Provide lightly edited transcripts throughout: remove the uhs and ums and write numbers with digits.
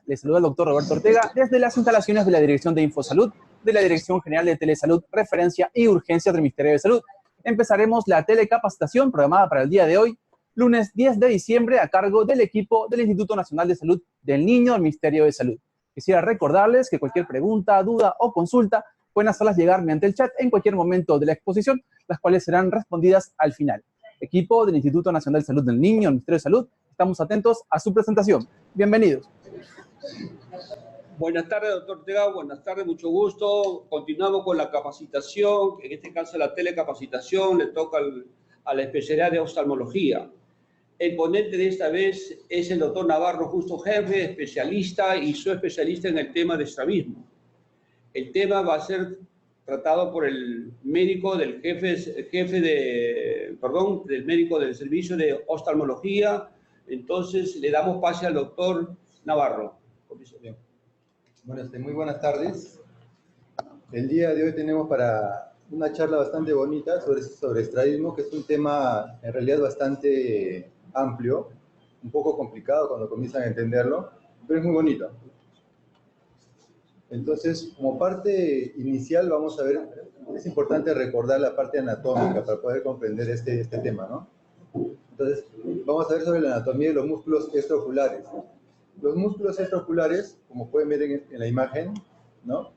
Les saluda el doctor Roberto Ortega desde las instalaciones de la Dirección de Infosalud, de la Dirección General de Telesalud, Referencia y Urgencias del Ministerio de Salud. Empezaremos la telecapacitación programada para el día de hoy, lunes 10 de diciembre, a cargo del equipo del Instituto Nacional de Salud del Niño del Ministerio de Salud. Quisiera recordarles que cualquier pregunta, duda o consulta pueden hacerlas llegar mediante el chat en cualquier momento de la exposición, las cuales serán respondidas al final. Equipo del Instituto Nacional de Salud del Niño del Ministerio de Salud, estamos atentos a su presentación. Bienvenidos. Buenas tardes, doctor Ortega. Buenas tardes, mucho gusto. Continuamos con la capacitación, en este caso la telecapacitación, le toca a la especialidad de oftalmología. El ponente de esta vez es el doctor Navarro Justo Jefe, especialista y soy especialista en el tema de estrabismo. El tema va a ser tratado por el médico del del médico del servicio de oftalmología. Entonces le damos pase al doctor Navarro. Bien. Bueno, muy buenas tardes. El día de hoy tenemos para una charla bastante bonita sobre estrabismo, que es un tema en realidad bastante amplio, un poco complicado cuando comienzan a entenderlo, pero es muy bonito. Entonces, como parte inicial, vamos a ver, es importante recordar la parte anatómica para poder comprender este tema, ¿no? Entonces, vamos a ver sobre la anatomía de los músculos extraoculares. Los músculos extraoculares, como pueden ver en la imagen, ¿no?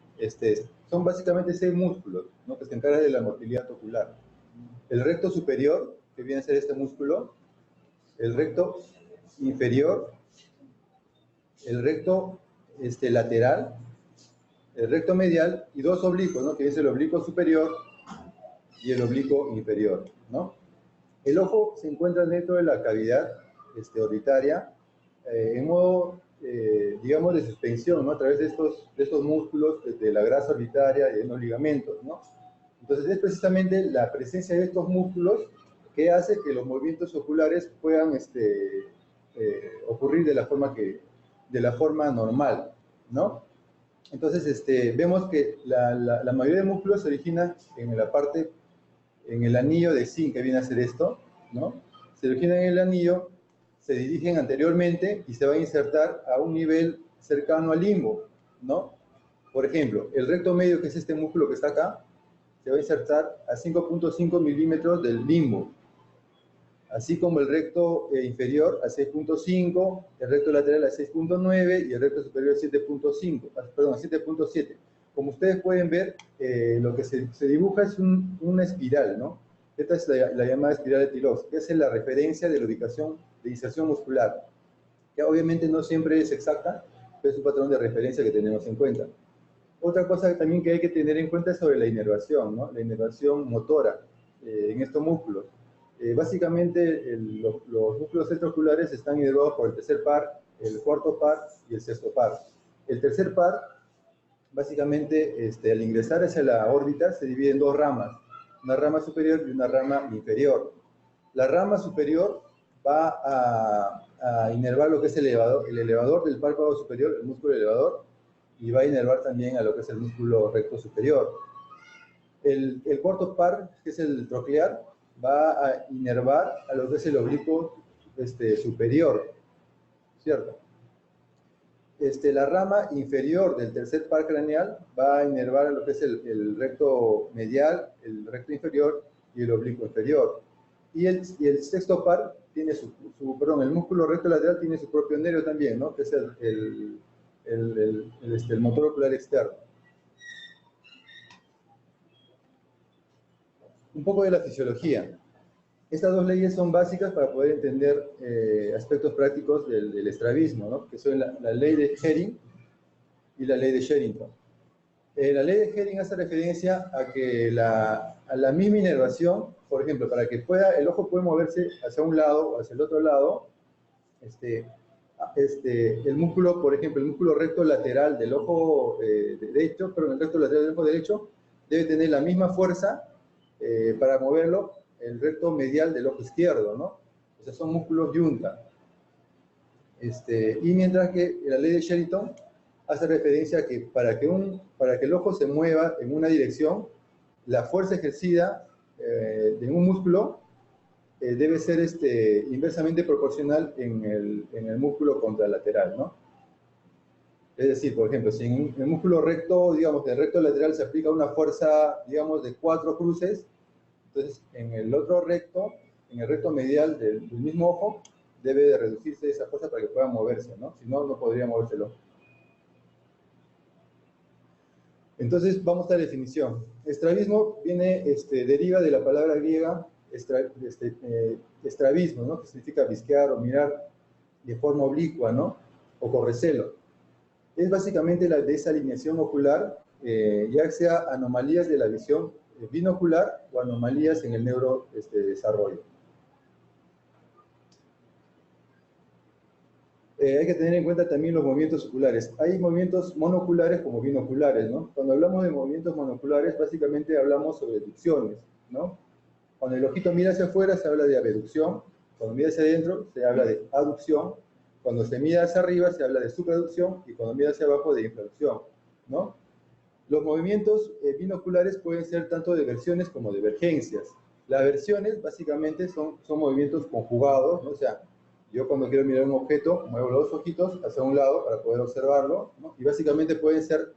Son básicamente 6 músculos, ¿no? Que se encargan de la motilidad ocular. El recto superior, que viene a ser este músculo, el recto inferior, el recto lateral, el recto medial y 2 oblicuos, ¿no? Que es el oblicuo superior y el oblicuo inferior, ¿no? El ojo se encuentra dentro de la cavidad orbitaria, en modo, digamos, de suspensión, ¿no? A través de estos músculos, de la grasa orbitaria y de los ligamentos, ¿no? Entonces es precisamente la presencia de estos músculos que hace que los movimientos oculares puedan ocurrir de la forma normal, ¿no? Entonces vemos que la mayoría de músculos se originan en el anillo de zinc, que viene a ser esto, ¿no? Se originan en el anillo, se dirigen anteriormente y se va a insertar a un nivel cercano al limbo, ¿no? Por ejemplo, el recto medio, que es este músculo que está acá, se va a insertar a 5.5 milímetros del limbo, así como el recto inferior a 6.5, el recto lateral a 6.9 y el recto superior a 7.7. Como ustedes pueden ver, lo que se dibuja es una espiral, ¿no? Esta es la llamada espiral de Tilox, que es la referencia de la ubicación de inserción muscular, que obviamente no siempre es exacta, pero es un patrón de referencia que tenemos en cuenta. Otra cosa también que hay que tener en cuenta es sobre la inervación, ¿no? La inervación motora en estos músculos. Básicamente, los músculos extraoculares están inervados por el tercer par, el cuarto par y el sexto par. El tercer par, básicamente, al ingresar hacia la órbita, se divide en 2 ramas, una rama superior y una rama inferior. La rama superior va a inervar lo que es el elevador del párpado superior, el músculo elevador, y va a inervar también a lo que es el músculo recto superior. El cuarto par, que es el troclear, va a inervar a lo que es el oblicuo superior, ¿cierto? La rama inferior del tercer par craneal va a inervar a lo que es el recto medial, el recto inferior y el oblicuo inferior. Y el sexto par tiene el músculo recto lateral tiene su propio nervio también, ¿no? Que es el motor ocular externo. Un poco de la fisiología. Estas 2 leyes son básicas para poder entender aspectos prácticos del estrabismo, ¿no? Que son la ley de Hering y la ley de Sherrington. La ley de Hering hace referencia a que a la misma inervación, por ejemplo, para que el ojo pueda moverse hacia un lado o hacia el otro lado, el músculo, por ejemplo, el músculo recto lateral del ojo derecho, pero el recto lateral del ojo derecho debe tener la misma fuerza para moverlo el recto medial del ojo izquierdo, ¿no? O sea, son músculos yunta. Y mientras que la ley de Sherrington hace referencia a que para que el ojo se mueva en una dirección, la fuerza ejercida de un músculo debe ser inversamente proporcional en el músculo contralateral, ¿no? Es decir, por ejemplo, si en el músculo recto, digamos, el recto lateral se aplica una fuerza, digamos, de 4 cruces, entonces en el otro recto, en el recto medial del mismo ojo, debe de reducirse esa fuerza para que pueda moverse, ¿no? Si no, no podría movérselo. Entonces, vamos a la definición. Estrabismo deriva de la palabra griega estrabismo, ¿no? Que significa visquear o mirar de forma oblicua, ¿no? O con recelo. Es básicamente la desalineación ocular, ya sea anomalías de la visión binocular o anomalías en el neurodesarrollo. Hay que tener en cuenta también los movimientos oculares. Hay movimientos monoculares como binoculares, ¿no? Cuando hablamos de movimientos monoculares, básicamente hablamos sobre ducciones, ¿no? Cuando el ojito mira hacia afuera, se habla de abducción. Cuando mira hacia adentro, se habla de aducción. Cuando se mira hacia arriba, se habla de supraducción. Y cuando mira hacia abajo, de infraducción, ¿no? Los movimientos binoculares pueden ser tanto de versiones como de divergencias. Las versiones, básicamente, son movimientos conjugados, ¿no? O sea, yo cuando quiero mirar un objeto, muevo los dos ojitos hacia un lado para poder observarlo, ¿no? Y básicamente pueden ser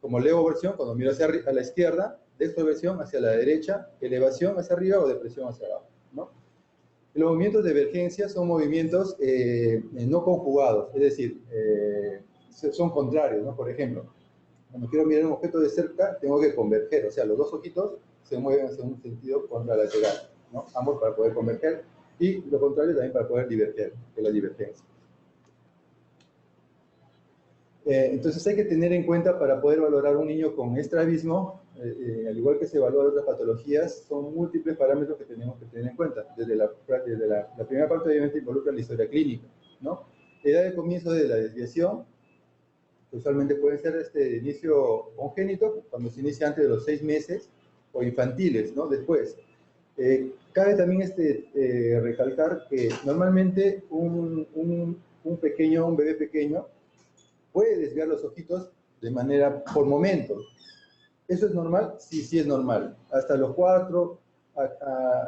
como levoversión, cuando miro hacia a la izquierda, extroversión hacia la derecha, elevación hacia arriba o depresión hacia abajo, ¿no? Los movimientos de divergencia son movimientos no conjugados, es decir, son contrarios, ¿no? Por ejemplo, cuando quiero mirar un objeto de cerca, tengo que converger, o sea, los dos ojitos se mueven hacia un sentido contralateral, ¿no? Ambos para poder converger, y lo contrario también para poder diverger, que es la divergencia. Entonces hay que tener en cuenta para poder valorar un niño con estrabismo, al igual que se evalúan otras patologías, son múltiples parámetros que tenemos que tener en cuenta. Desde la primera parte obviamente involucra la historia clínica, ¿no? Edad de comienzo de la desviación, usualmente puede ser de inicio congénito, cuando se inicia antes de los 6 meses, o infantiles, ¿no? Después. Cabe también recalcar que normalmente un bebé pequeño, puede desviar los ojitos de manera, por momentos. ¿Eso es normal? Sí, sí es normal. Hasta los 4,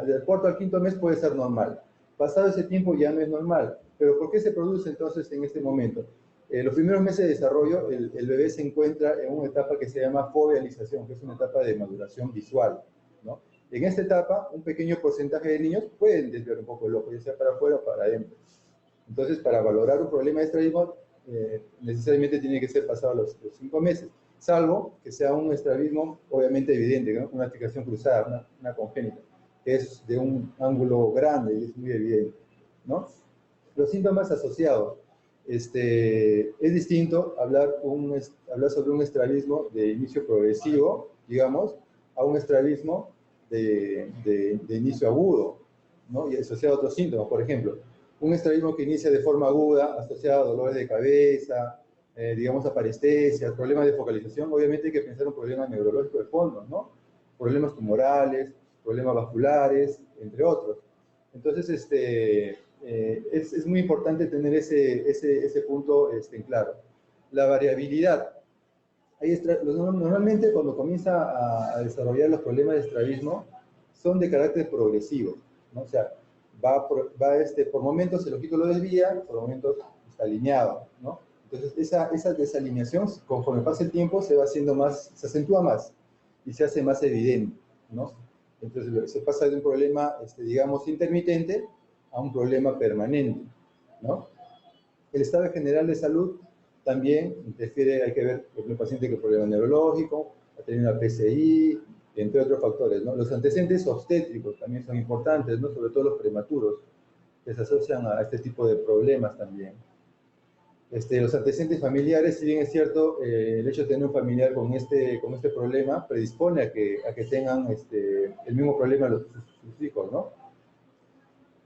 del cuarto al quinto mes puede ser normal. Pasado ese tiempo ya no es normal. ¿Pero por qué se produce entonces en este momento? Los primeros meses de desarrollo, el bebé se encuentra en una etapa que se llama fovealización, que es una etapa de maduración visual, ¿no? En esta etapa, un pequeño porcentaje de niños pueden desviar un poco el ojo, ya sea para afuera o para adentro. Entonces, para valorar un problema de estrabismo, necesariamente tiene que ser pasado los 5 meses, salvo que sea un estrabismo obviamente evidente, ¿no? Una aplicación cruzada, una congénita, que es de un ángulo grande y es muy evidente, ¿no? Los síntomas asociados. Es distinto hablar sobre un estrabismo de inicio progresivo, digamos, a un estrabismo de inicio agudo, ¿no? Y asociado a otros síntomas. Por ejemplo, un estrabismo que inicia de forma aguda, asociado a dolores de cabeza, digamos a parestesias, problemas de focalización, obviamente hay que pensar un problema neurológico de fondo, ¿no? Problemas tumorales, problemas vasculares, entre otros. Entonces, es muy importante tener ese punto en claro. La variabilidad. Normalmente cuando comienza a desarrollar los problemas de estrabismo, son de carácter progresivo, ¿no? O sea, por momentos el ojito lo desvía, por momentos está alineado, ¿no? Entonces esa desalineación, conforme pasa el tiempo, se acentúa más y se hace más evidente, ¿no? Entonces se pasa de un problema, digamos, intermitente a un problema permanente, ¿no? El estado general de salud también interfiere, hay que ver, por ejemplo, un paciente con problema neurológico, ha tenido una PCI, entre otros factores, ¿no? Los antecedentes obstétricos también son importantes, ¿no? Sobre todo los prematuros, que se asocian a este tipo de problemas también. Los antecedentes familiares, si bien es cierto, el hecho de tener un familiar con este problema predispone a que tengan el mismo problema sus hijos, ¿no?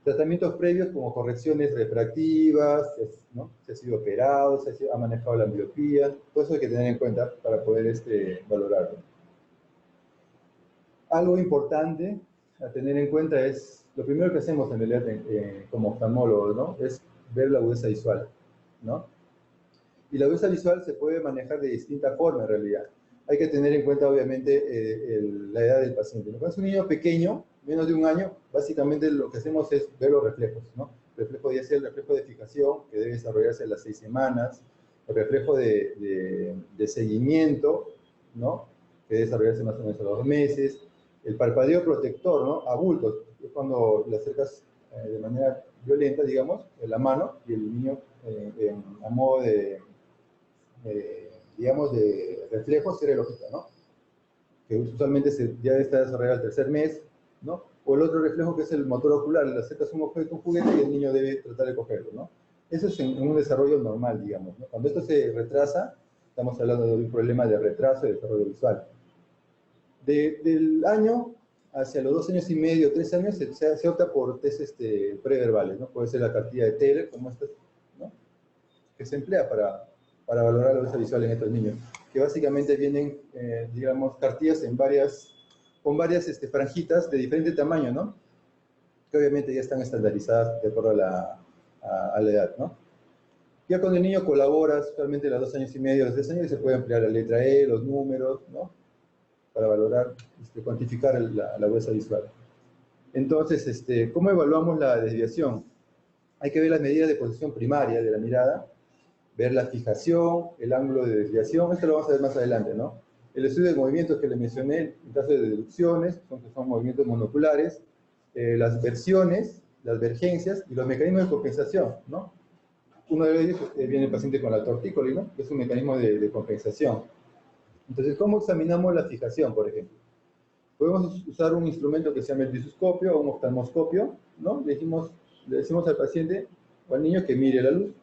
Tratamientos previos como correcciones refractivas, ¿no? Se ha sido operado, ha manejado la miopía, todo eso hay que tener en cuenta para poder valorarlo. Algo importante a tener en cuenta es, lo primero que hacemos en realidad como oftalmólogos, ¿no? Es ver la agudeza visual, ¿no? Y la agudeza visual se puede manejar de distinta forma en realidad. Hay que tener en cuenta obviamente la edad del paciente. Cuando es un niño pequeño, menos de un año, básicamente lo que hacemos es ver los reflejos, ¿no? Ya sea el reflejo de fijación, que debe desarrollarse a las 6 semanas, el reflejo de seguimiento, ¿no? Que debe desarrollarse más o menos a los 2 meses, el parpadeo protector, ¿no? A bultos, es cuando le acercas de manera violenta, digamos, en la mano, y el niño a modo digamos, de reflejo cierra el ojito, ¿no? Que usualmente ya está desarrollado al 3er mes, ¿no? O el otro reflejo que es el motor ocular, le acercas un objeto, un juguete, y el niño debe tratar de cogerlo, ¿no? Eso es en un desarrollo normal, digamos, ¿no? Cuando esto se retrasa, estamos hablando de un problema de retraso de desarrollo visual. Del año hacia los 2 años y medio, 3 años, se opta por test preverbales, ¿no? Puede ser la cartilla de Taylor, como esta, ¿no? Que se emplea para valorar la belleza visual en estos niños, que básicamente vienen, digamos, cartillas con varias franjitas de diferente tamaño, ¿no? Que obviamente ya están estandarizadas de acuerdo a la edad, ¿no? Ya cuando el niño colabora, usualmente a los 2 años y medio, a los 3 años, se puede ampliar la letra E, los números, ¿no? Para valorar, cuantificar la belleza visual. Entonces, ¿cómo evaluamos la desviación? Hay que ver las medidas de posición primaria de la mirada, ver la fijación, el ángulo de desviación, esto lo vamos a ver más adelante, ¿no? El estudio de movimientos que le mencioné, en caso de deducciones, que son movimientos monoculares, las versiones, las vergencias y los mecanismos de compensación, ¿no? Uno de ellos viene el paciente con la tortícolis, ¿no? Que es un mecanismo de compensación. Entonces, ¿cómo examinamos la fijación, por ejemplo? Podemos usar un instrumento que se llama el visoscopio o un oftalmoscopio, ¿no? Le decimos al paciente o al niño que mire la luz,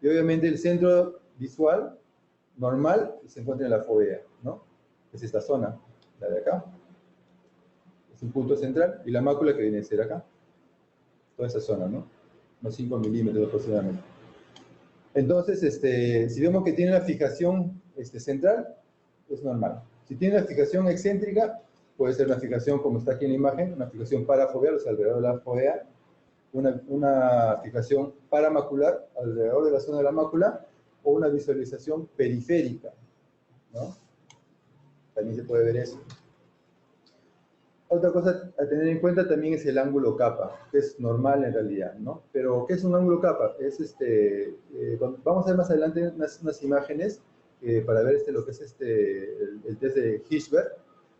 y obviamente el centro visual normal se encuentra en la fovea, ¿no? Es esta zona, la de acá. Es un punto central, y la mácula que viene a ser acá. Toda esa zona, ¿no? Unos 5 milímetros aproximadamente. Entonces, si vemos que tiene la fijación central, es normal. Si tiene la fijación excéntrica, puede ser una fijación como está aquí en la imagen, una fijación parafoveal, o sea, alrededor de la fovea, una fijación paramacular alrededor de la zona de la mácula, o una visualización periférica, ¿no? También se puede ver eso. Otra cosa a tener en cuenta también es el ángulo capa, que es normal en realidad, ¿no? Pero, ¿qué es un ángulo capa? Es vamos a ver más adelante unas imágenes para ver lo que es el test de Hirschberg.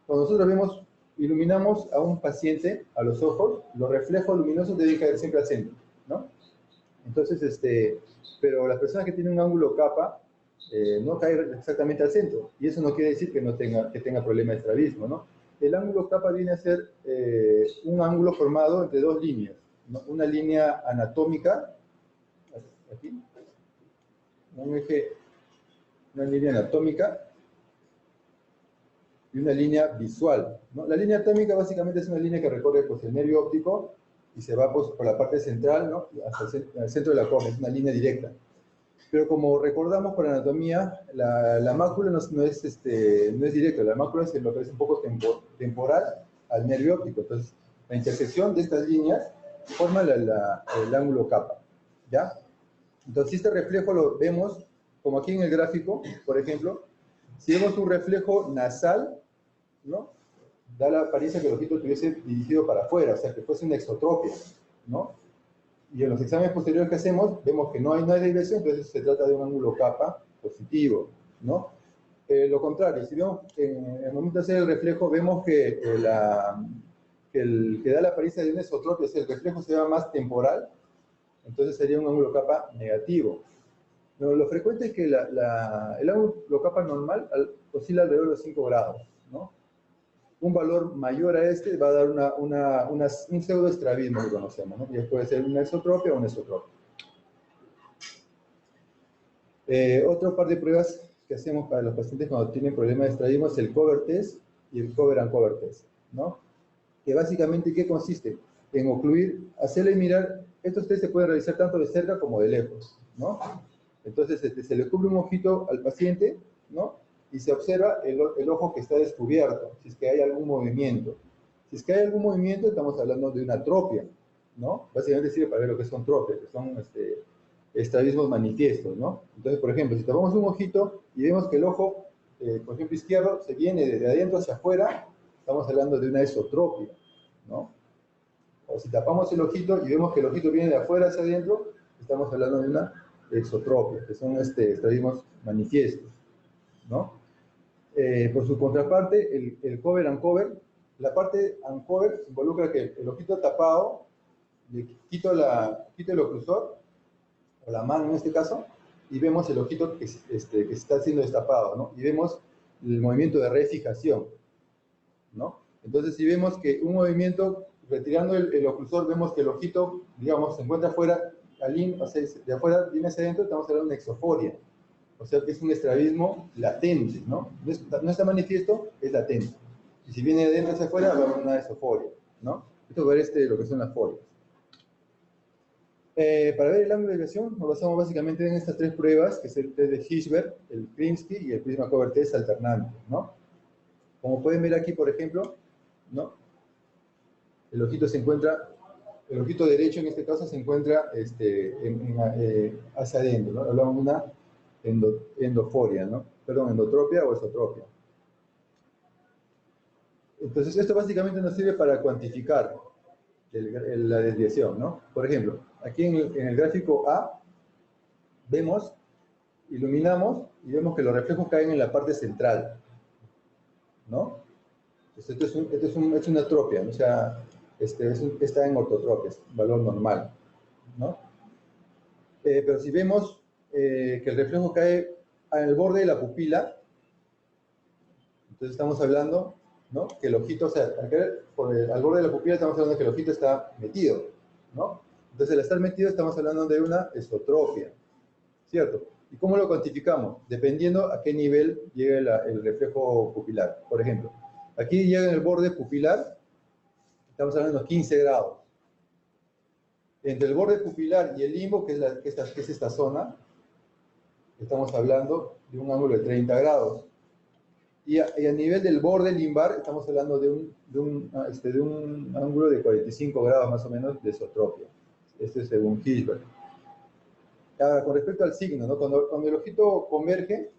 Cuando nosotros iluminamos a un paciente a los ojos, los reflejos luminosos deben caer siempre al centro, ¿no? Entonces, pero las personas que tienen un ángulo capa no caen exactamente al centro, y eso no quiere decir que tenga problema de estrabismo, ¿no? El ángulo capa viene a ser un ángulo formado entre 2 líneas, ¿no? Una línea anatómica, aquí, una línea anatómica, y una línea visual, ¿no? La línea anatómica básicamente es una línea que recorre pues, el nervio óptico y se va pues, por la parte central, ¿no? Hasta el centro de la córnea, es una línea directa. Pero como recordamos por anatomía, la mácula no es directa, la mácula es lo que es un poco temporal al nervio óptico. Entonces, la intersección de estas líneas forma el ángulo capa, ¿ya? Entonces, este reflejo lo vemos, como aquí en el gráfico, por ejemplo, si vemos un reflejo nasal, ¿no? Da la apariencia que el ojito estuviese dirigido para afuera, o sea, que fuese una exotropia, ¿no? Y en los exámenes posteriores que hacemos, vemos que no hay desviación, entonces se trata de un ángulo capa positivo, ¿no? Lo contrario, si vemos en el momento de hacer el reflejo, vemos que el que da la apariencia de una exotropia, o sea, el reflejo se va más temporal, entonces sería un ángulo capa negativo. Pero lo frecuente es que el ángulo capa normal oscila alrededor de los 5 grados, ¿no? Un valor mayor a este va a dar un pseudoestrabismo que conocemos, ¿no? Y puede ser una esotropia o una esotropia. Otro par de pruebas que hacemos para los pacientes cuando tienen problemas de estrabismo es el cover test y el cover and cover test, ¿no? Que básicamente, ¿qué consiste? En ocluir, hacerle mirar, estos test se pueden realizar tanto de cerca como de lejos, ¿no? Entonces, se le cubre un ojito al paciente, ¿no? Y se observa el ojo que está descubierto, si es que hay algún movimiento. Si es que hay algún movimiento, estamos hablando de una tropia, ¿no? Básicamente sirve para ver lo que son tropias, que son estrabismos manifiestos, ¿no? Entonces, por ejemplo, si tapamos un ojito y vemos que el ojo, por ejemplo, izquierdo, se viene desde adentro hacia afuera, estamos hablando de una esotropia, ¿no? O si tapamos el ojito y vemos que el ojito viene de afuera hacia adentro, estamos hablando de una exotropias, que son estrabismos manifiestos, ¿no? Por su contraparte, el cover and cover, la parte uncover involucra que el ojito tapado, le quito el oclusor, o la mano en este caso, y vemos el ojito que se está siendo destapado, ¿no? Y vemos el movimiento de refijación, ¿no? Entonces, si vemos que un movimiento, retirando el oclusor, vemos que el ojito, digamos, se encuentra afuera, o sea, de afuera viene hacia adentro, estamos hablando de una exoforia. O sea, que es un estrabismo latente, ¿no? No está manifiesto, es latente. Y si viene de adentro hacia afuera, va a haber una exoforia, ¿no? Esto va a ver lo que son las forias. Para ver el ángulo de desviación, nos basamos básicamente en estas tres pruebas, que es el test de Hirschberg, el Krimsky y el Prisma-Cover test alternante, ¿no? Como pueden ver aquí, por ejemplo, ¿no? El ojito derecho en este caso se encuentra hacia adentro, ¿no? Hablamos de una endoforia, ¿no? Perdón, endotropia o esotropia. Entonces, esto básicamente nos sirve para cuantificar la desviación, ¿no? Por ejemplo, aquí en el gráfico A, iluminamos y vemos que los reflejos caen en la parte central, ¿no? Entonces, esto es una tropia, ¿no? O sea, está en ortotropia, es valor normal, ¿no? Pero si vemos que el reflejo cae al borde de la pupila, entonces estamos hablando, ¿no? Que el ojito, o sea, al borde de la pupila estamos hablando de que el ojito está metido, ¿no? Entonces, al estar metido estamos hablando de una esotropia, ¿cierto? ¿Y cómo lo cuantificamos? Dependiendo a qué nivel llega el reflejo pupilar. Por ejemplo, aquí llega en el borde pupilar, estamos hablando de 15 grados. Entre el borde pupilar y el limbo, que es esta zona, estamos hablando de un ángulo de 30 grados. Y a nivel del borde limbar, estamos hablando de un ángulo de 45 grados más o menos de esotropia. Esto es según Hirschberg. Ahora, con respecto al signo, ¿no? Cuando el ojito converge,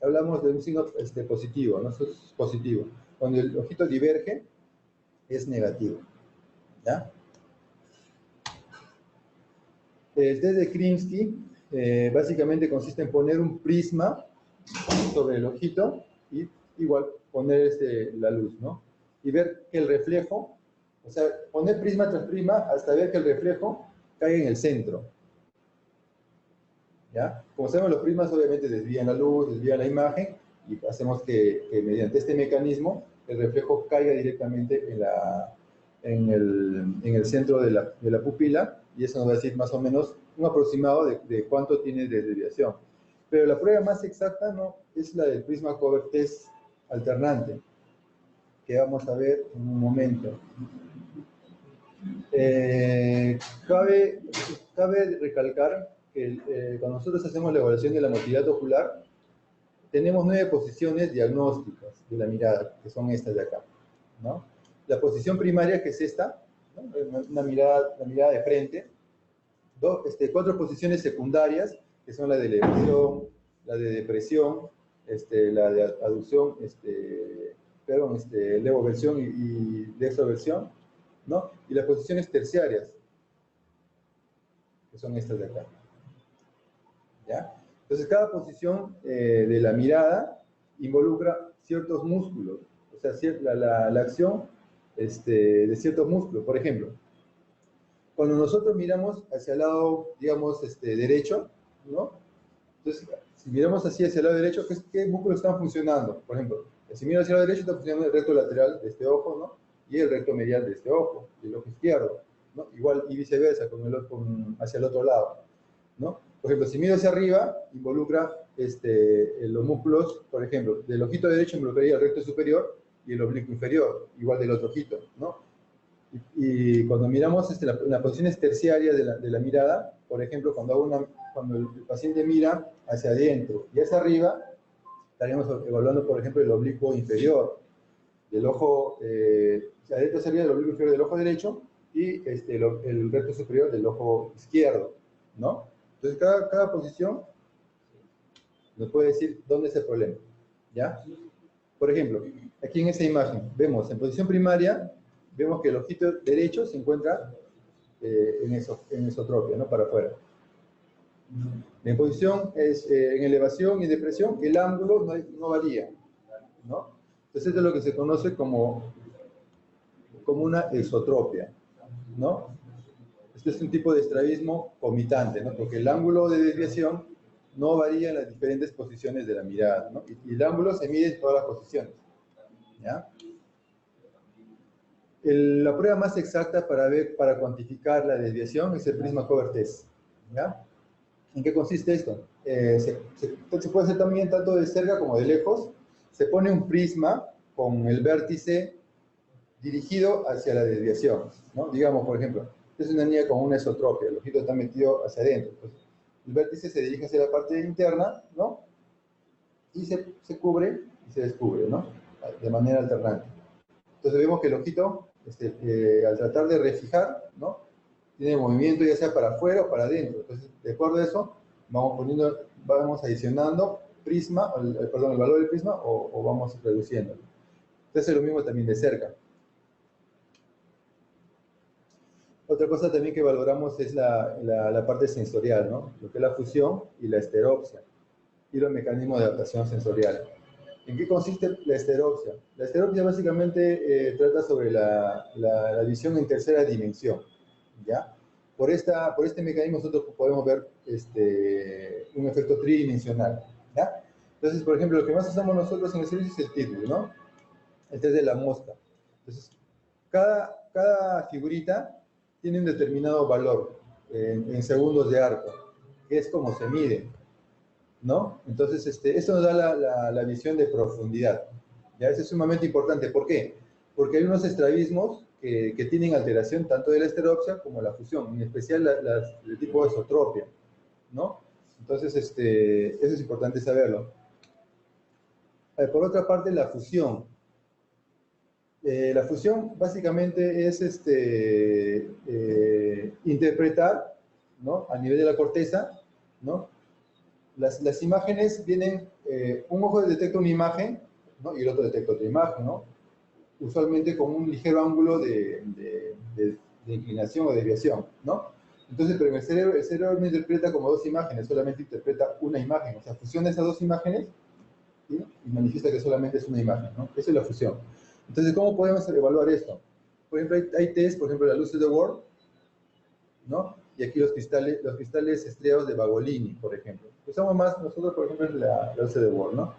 hablamos de un signo positivo, ¿no? Eso es positivo. Cuando el ojito diverge, es negativo, ¿ya? El test de Krimsky básicamente consiste en poner un prisma sobre el ojito y igual poner la luz, ¿no? Y ver que el reflejo, o sea, poner prisma tras prisma hasta ver que el reflejo cae en el centro, ¿ya? Como sabemos, los prismas obviamente desvían la luz, desvían la imagen, y hacemos que mediante este mecanismo el reflejo caiga directamente en el centro de la pupila, y eso nos va a decir más o menos un aproximado de cuánto tiene de desviación. Pero la prueba más exacta no es la del Prisma-Cover test alternante, que vamos a ver en un momento. Cabe recalcar que cuando nosotros hacemos la evaluación de la motilidad ocular, tenemos 9 posiciones diagnósticas de la mirada, que son estas de acá, ¿no? La posición primaria, que es esta, ¿no? La mirada de frente. 4 posiciones secundarias, que son la de elevación, la de depresión, la de aducción, levoversión y dextroversión, ¿no? Y las posiciones terciarias, que son estas de acá, ¿ya? Entonces, cada posición de la mirada involucra ciertos músculos, o sea, la acción de ciertos músculos. Por ejemplo, cuando nosotros miramos hacia el lado, digamos, derecho, ¿no? Entonces, si miramos así hacia el lado derecho, ¿qué músculos están funcionando? Por ejemplo, si miro hacia el lado derecho, está funcionando el recto lateral de este ojo, ¿no? Y el recto medial de este ojo, del ojo izquierdo, ¿no? Igual y viceversa, hacia el otro lado, ¿no? Por ejemplo, si miro hacia arriba, involucra los músculos, por ejemplo, del ojito derecho involucraría el recto superior y el oblicuo inferior, igual del otro ojito, ¿no? Y cuando miramos las posiciones terciarias de la mirada, por ejemplo, cuando el paciente mira hacia adentro y hacia arriba, estaríamos evaluando, por ejemplo, el oblicuo inferior del ojo, adentro hacia arriba del oblicuo inferior del ojo derecho y el recto superior del ojo izquierdo, ¿no? Entonces, cada posición nos puede decir dónde es el problema, ¿ya? Por ejemplo, aquí en esta imagen, vemos en posición primaria, vemos que el ojito derecho se encuentra en esotropia, ¿no? Para afuera. La imposición es en elevación y depresión, el ángulo no varía, ¿no? Entonces, esto es lo que se conoce como una esotropia, ¿no? Este es un tipo de estrabismo comitante, ¿no? Porque el ángulo de desviación no varía en las diferentes posiciones de la mirada, ¿no? Y el ángulo se mide en todas las posiciones, ¿ya? La prueba más exacta para cuantificar la desviación es el prisma cover test, ¿ya? ¿En qué consiste esto? Se puede hacer también tanto de cerca como de lejos. Se pone un prisma con el vértice dirigido hacia la desviación, ¿no? Digamos, por ejemplo, es una niña con una esotropia, el ojito está metido hacia adentro. Entonces, el vértice se dirige hacia la parte interna, ¿no? Y se cubre y se descubre, ¿no? De manera alternante. Entonces vemos que el ojito, al tratar de refijar, ¿no? Tiene movimiento ya sea para afuera o para adentro. Entonces, de acuerdo a eso, vamos adicionando prisma, el valor del prisma o vamos reduciendo. Entonces es lo mismo también de cerca. Otra cosa también que valoramos es la parte sensorial, ¿no? Lo que es la fusión y la esteropsia, y los mecanismos de adaptación sensorial. ¿En qué consiste la esteropsia? La esteropsia básicamente trata sobre la visión en tercera dimensión, ¿ya? Por este mecanismo nosotros podemos ver un efecto tridimensional, ¿ya? Entonces, por ejemplo, lo que más usamos nosotros en el servicio es el título, ¿no? El test de la mosca. Entonces, cada figurita tiene un determinado valor en segundos de arco, que es como se mide, ¿no? Entonces, esto nos da la visión de profundidad. ¿Ya? Eso es sumamente importante. ¿Por qué? Porque hay unos estrabismos que tienen alteración tanto de la esteropsia como la fusión, en especial el tipo de esotropia, ¿no? Entonces, eso es importante saberlo. Por otra parte, la fusión. La fusión básicamente es interpretar, ¿no? A nivel de la corteza, ¿no? Las imágenes vienen, un ojo detecta una imagen, ¿no? Y el otro detecta otra imagen, ¿no? Usualmente con un ligero ángulo de inclinación o desviación, ¿no? Entonces, pero en el cerebro no interpreta como dos imágenes, solamente interpreta una imagen, o sea, fusiona esas dos imágenes, ¿sí? Y manifiesta que solamente es una imagen, ¿no? Esa es la fusión. Entonces, ¿cómo podemos evaluar esto? Por ejemplo, hay test, por ejemplo, la luz de The World, ¿no? Y aquí los cristales estriados de Bagolini, por ejemplo. Usamos más nosotros, por ejemplo, la luz de The World, ¿no?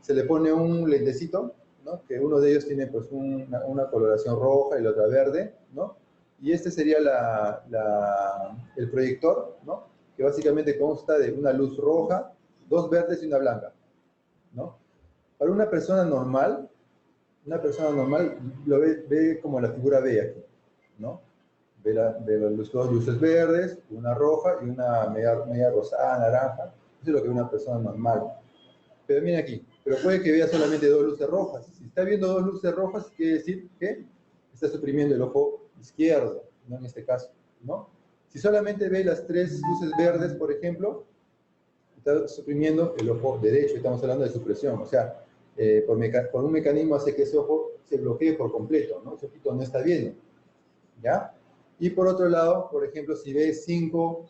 Se le pone un lentecito, ¿no? Que uno de ellos tiene pues una coloración roja y la otra verde, ¿no? Y este sería el proyector, ¿no? Que básicamente consta de una luz roja, dos verdes y una blanca, ¿no? Para una persona normal lo ve como la figura B aquí, ¿no? Ve las dos luces verdes, una roja y una media rosada, naranja. Eso es lo que ve una persona normal. Pero miren aquí, pero puede que vea solamente dos luces rojas. Si está viendo dos luces rojas, quiere decir que está suprimiendo el ojo izquierdo, ¿no? En este caso, ¿no? Si solamente ve las tres luces verdes, por ejemplo, está suprimiendo el ojo derecho. Estamos hablando de supresión, o sea, por un mecanismo hace que ese ojo se bloquee por completo, ¿no? Ese ojito no está viendo, ¿ya? Y por otro lado, por ejemplo, si ves cinco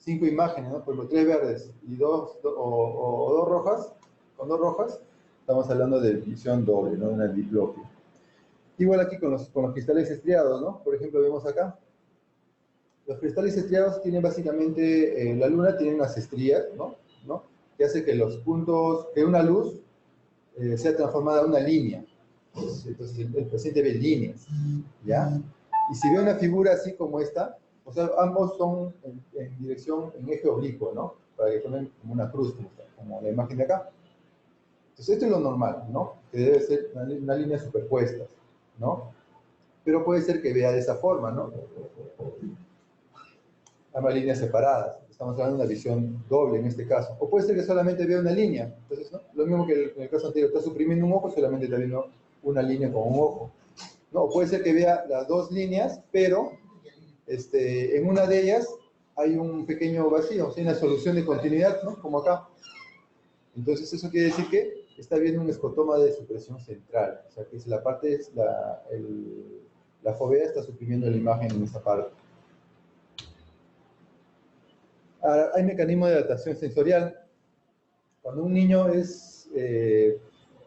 imágenes, ¿no? Por ejemplo, tres verdes y dos rojas, con dos rojas, estamos hablando de visión doble, ¿no? Una diplopia. Igual aquí con los cristales estriados, ¿no? Por ejemplo, vemos acá. Los cristales estriados tienen básicamente, la luna tiene unas estrías, ¿no? Que hace que los puntos, que una luz sea transformada en una línea. Entonces el paciente ve líneas, ¿ya? Y si ve una figura así como esta, o sea, ambos son en dirección, en eje oblicuo, ¿no? Para que tomen como una cruz, como la imagen de acá. Entonces esto es lo normal, ¿no? Que debe ser una línea superpuesta, ¿no? Pero puede ser que vea de esa forma, ¿no? Ambas líneas separadas. Estamos hablando de una visión doble en este caso. O puede ser que solamente vea una línea. Entonces, ¿no? Lo mismo que en el caso anterior, está suprimiendo un ojo, solamente está viendo una línea con un ojo. No, o puede ser que vea las dos líneas, pero en una de ellas hay un pequeño vacío, o sea, una solución de continuidad, ¿no? Como acá. Entonces, eso quiere decir que está viendo un escotoma de supresión central. O sea, que es la fovea está suprimiendo la imagen en esa parte. Ahora, hay mecanismos de adaptación sensorial. Cuando un niño es,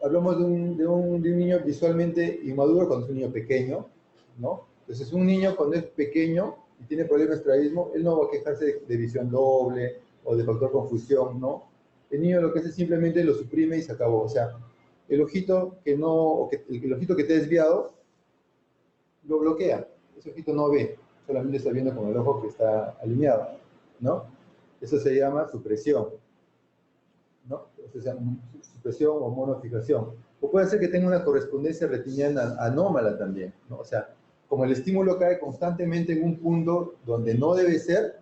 hablamos de un niño visualmente inmaduro cuando es un niño pequeño, ¿no? Entonces, un niño cuando es pequeño y tiene problemas de estrabismo, él no va a quejarse de visión doble o de factor confusión, ¿no? El niño lo que hace simplemente lo suprime y se acabó. O sea, el ojito que no, el ojito que está desviado, lo bloquea. Ese ojito no ve, solamente está viendo con el ojo que está alineado, ¿no? Eso se llama supresión, ¿no? Eso se llama supresión o monofijación. O puede ser que tenga una correspondencia retiniana anómala también, ¿no? O sea, como el estímulo cae constantemente en un punto donde no debe ser,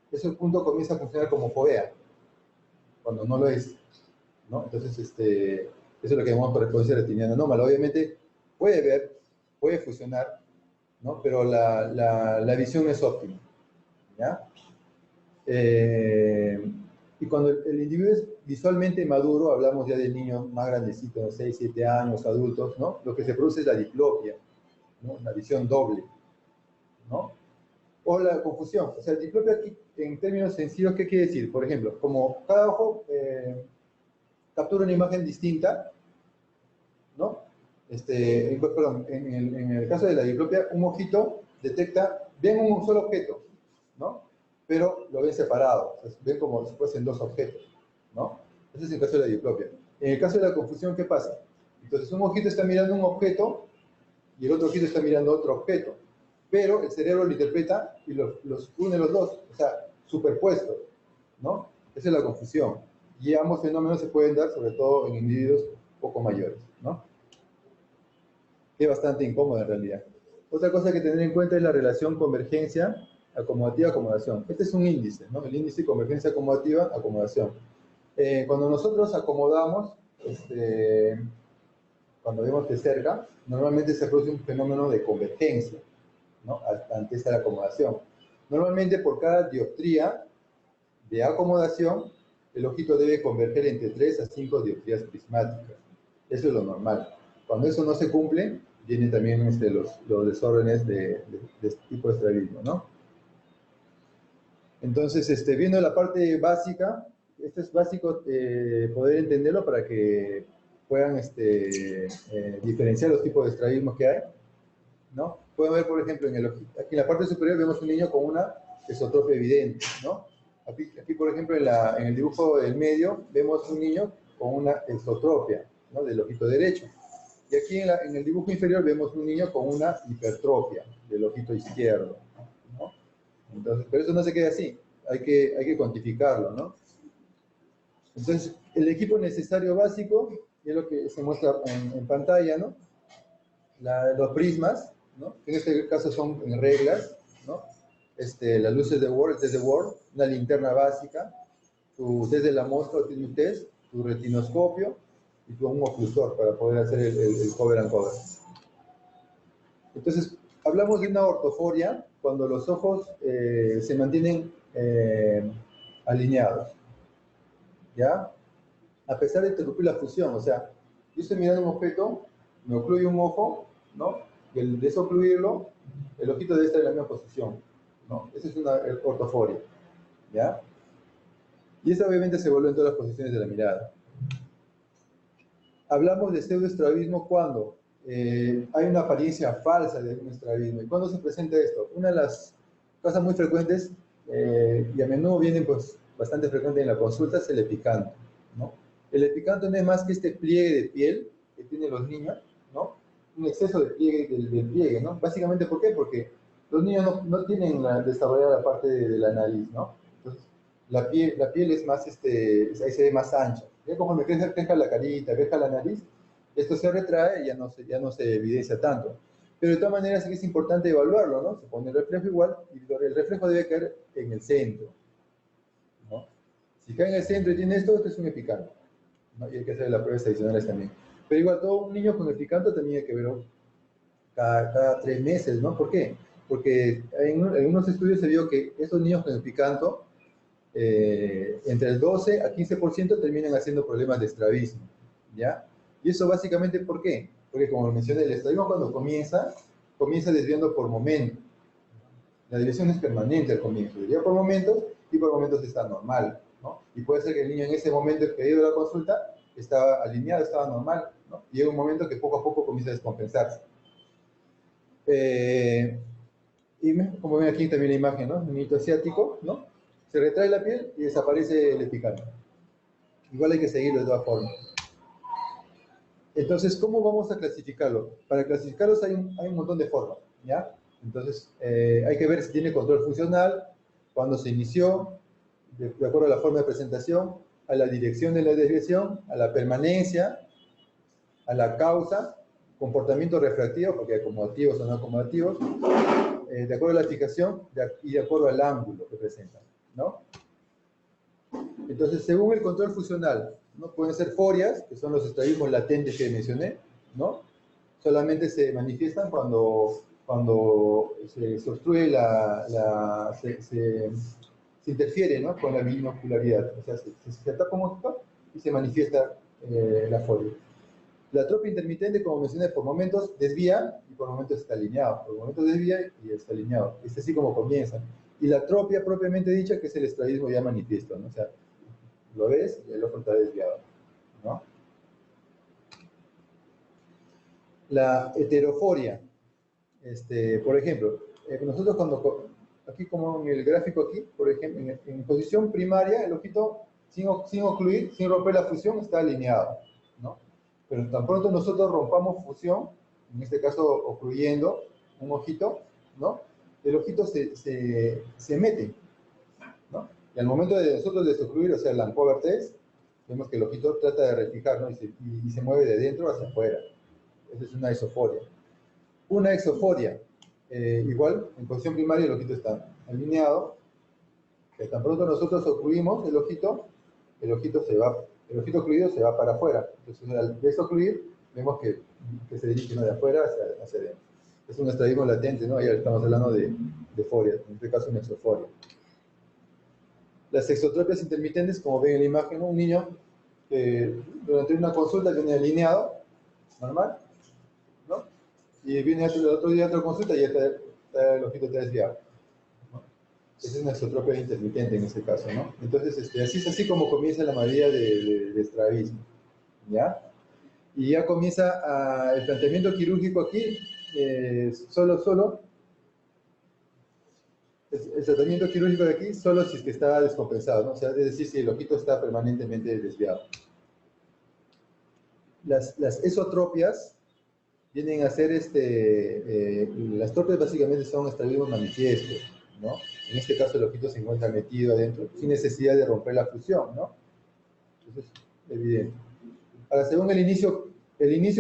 ese punto comienza a funcionar como fovea, cuando no lo es, ¿no? Entonces, eso es lo que llamamos correspondencia retiniana anómala. Obviamente, puede ver, puede fusionar, ¿no? Pero la visión no es óptima, ¿ya? Y cuando el individuo es visualmente maduro, hablamos ya de niños más grandecitos, de 6, 7 años, adultos, ¿no? Lo que se produce es la diplopia, ¿no? La visión doble, ¿no? O la confusión. O sea, diplopia aquí, en términos sencillos, ¿qué quiere decir? Por ejemplo, como cada ojo captura una imagen distinta, ¿no? Perdón, en el caso de la diplopia, un ojito detecta, ven un solo objeto, ¿no? Pero lo ven separado, o sea, ven como si fuesen dos objetos, ¿no? Ese es el caso de la diplopia. En el caso de la confusión, ¿qué pasa? Entonces, un ojito está mirando un objeto y el otro ojito está mirando otro objeto, pero el cerebro lo interpreta y los une los dos, o sea, superpuestos, ¿no? Esa es la confusión. Y ambos fenómenos se pueden dar, sobre todo en individuos poco mayores, ¿no? Es bastante incómoda en realidad. Otra cosa que tener en cuenta es la relación convergencia, acomodativa, acomodación. Este es un índice, ¿no? El índice convergencia acomodativa, acomodación. Cuando nosotros acomodamos, cuando vemos de cerca, normalmente se produce un fenómeno de convergencia, ¿no? Ante esta acomodación. Normalmente por cada dioptría de acomodación, el ojito debe converger entre 3 a 5 dioptrías prismáticas. Eso es lo normal. Cuando eso no se cumple, vienen también los desórdenes de este tipo de estrabismo, ¿no? Entonces, viendo la parte básica, esto es básico poder entenderlo para que puedan diferenciar los tipos de estrabismos que hay, ¿no? Pueden ver, por ejemplo, aquí en la parte superior vemos un niño con una esotropia evidente, ¿no? Aquí, por ejemplo, en el dibujo del medio, vemos un niño con una esotropia, ¿no? Del ojito derecho. Y aquí en el dibujo inferior vemos un niño con una hipertropia del ojito izquierdo, ¿no? Entonces, pero eso no se queda así, hay que cuantificarlo, ¿no? Entonces, el equipo necesario básico es lo que se muestra en pantalla, ¿no? Los prismas, ¿no? En este caso son en reglas, ¿no? Las luces de Word, el test de Word, una linterna básica, tu test de la mosca o tiene un test, tu retinoscopio y un oclusor para poder hacer el cover and cover. Entonces, hablamos de una ortoforia cuando los ojos se mantienen alineados, ¿ya? A pesar de interrumpir la fusión, o sea, yo estoy mirando un objeto, me ocluye un ojo, ¿no? Y al desocluirlo, el ojito debe estar en la misma posición, ¿no? Esa es una ortoforia, ¿ya? Y esa obviamente se vuelve en todas las posiciones de la mirada. Hablamos de pseudoestrabismo cuando hay una apariencia falsa de un estrabismo. ¿Y cuándo se presenta esto? Una de las cosas muy frecuentes, y a menudo vienen pues, bastante frecuente en la consulta, es el epicanto, ¿no? El epicanto no es más que este pliegue de piel que tienen los niños, ¿no? Un exceso de pliegue del pliegue, ¿no? Básicamente, ¿por qué? Porque los niños no tienen desarrollada la parte de la nariz, ¿no? Entonces, la piel es más, ahí se ve más ancha. Ya conforme crezca la carita, crezca la nariz, esto se retrae y ya no se evidencia tanto. Pero de todas maneras es importante evaluarlo, ¿no? Se pone el reflejo igual y el reflejo debe caer en el centro, ¿no? Si cae en el centro y tiene esto es un epicanto, ¿no? Y hay que hacer las pruebas adicionales también. Pero igual, todo un niño con epicanto también hay que verlo cada 3 meses, ¿no? ¿Por qué? Porque en unos estudios se vio que esos niños con epicanto entre el 12 a 15% terminan haciendo problemas de estrabismo, ¿ya? Y eso básicamente, ¿por qué? Porque como mencioné, el estrabismo cuando comienza desviando por momentos. La desviación es permanente al comienzo, desvía por momentos, y por momentos está normal, ¿no? Y puede ser que el niño en ese momento que ha ido a la consulta estaba alineado, estaba normal, ¿no? Y llega un momento que poco a poco comienza a descompensarse. Y como ven aquí también la imagen, ¿no? Un niñito asiático, ¿no? Se retrae la piel y desaparece el epicáneo. Igual hay que seguirlo de todas formas. Entonces, ¿cómo vamos a clasificarlo? Para clasificarlos hay un montón de formas, ¿ya? Entonces, hay que ver si tiene control funcional, cuándo se inició, de acuerdo a la forma de presentación, a la dirección de la desviación, a la permanencia, a la causa, comportamiento refractivo, porque hay acomodativos o no acomodativos, de acuerdo a la fijación y de acuerdo al ángulo que presentan, ¿no? Entonces, según el control funcional, ¿no? Pueden ser forias, que son los estrabismos latentes que mencioné, ¿no? Solamente se manifiestan cuando se obstruye se interfiere, ¿no? Con la binocularidad. O sea, se tapa un ojito y se manifiesta la foria. La atropia intermitente, como mencioné, por momentos desvía y por momentos está alineado. Por momentos desvía y está alineado. Es así como comienza. Y la atropia propiamente dicha, que es el estrabismo ya manifiesto, ¿no? O sea, lo ves y el ojo está desviado, ¿no? La heteroforia. Por ejemplo, nosotros aquí como en el gráfico aquí, por ejemplo, en posición primaria, el ojito sin ocluir, sin romper la fusión, está alineado, ¿no? Pero tan pronto nosotros rompamos fusión, en este caso ocluyendo un ojito, ¿no? El ojito se mete, ¿no? Y al momento de nosotros desocluir, o sea, el uncover test, vemos que el ojito trata de refijar, ¿no? Y se mueve de dentro hacia afuera. Esa es una isoforia. Una exoforia, igual, en posición primaria el ojito está alineado, que tan pronto nosotros ocluimos el ojito ocluido se va para afuera. Entonces, al desocluir, vemos que se dirige, ¿no? De afuera hacia adentro. Es un estrabismo latente, ¿no? Ya estamos hablando de foria, en este caso una exoforia. Las exotropias intermitentes, como ven en la imagen, ¿no? Un niño que durante una consulta viene alineado, normal, ¿no? Y viene el otro día a otra consulta y ya está el ojito está desviado, ¿no? Esa es una exotropia intermitente en este caso, ¿no? Entonces, así es así como comienza la mayoría de estrabismo, ¿ya? Y ya comienza el planteamiento quirúrgico aquí, solo el tratamiento quirúrgico de aquí, solo si es que está descompensado, ¿no? O sea, es decir, si el ojito está permanentemente desviado. Las esotropias vienen a ser, las tropias básicamente son estrabismos manifiestos, ¿no? En este caso el ojito se encuentra metido adentro, sin necesidad de romper la fusión, ¿no? Entonces, evidente. Ahora, según el inicio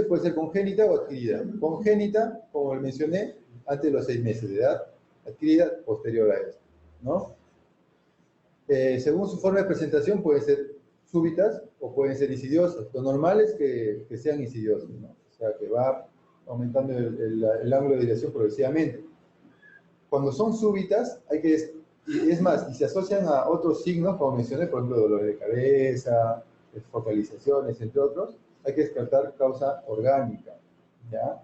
puede ser congénita o adquirida. Congénita, como mencioné, antes de los 6 meses de edad. Adquirida, posterior a esto, ¿no? Según su forma de presentación, pueden ser súbitas o pueden ser insidiosas. Lo normal es que sean insidiosas, ¿no? O sea, que va aumentando el ángulo de desviación progresivamente. Cuando son súbitas, es más, y se asocian a otros signos, como mencioné, por ejemplo, dolores de cabeza, focalizaciones, entre otros, hay que descartar causa orgánica, ¿ya?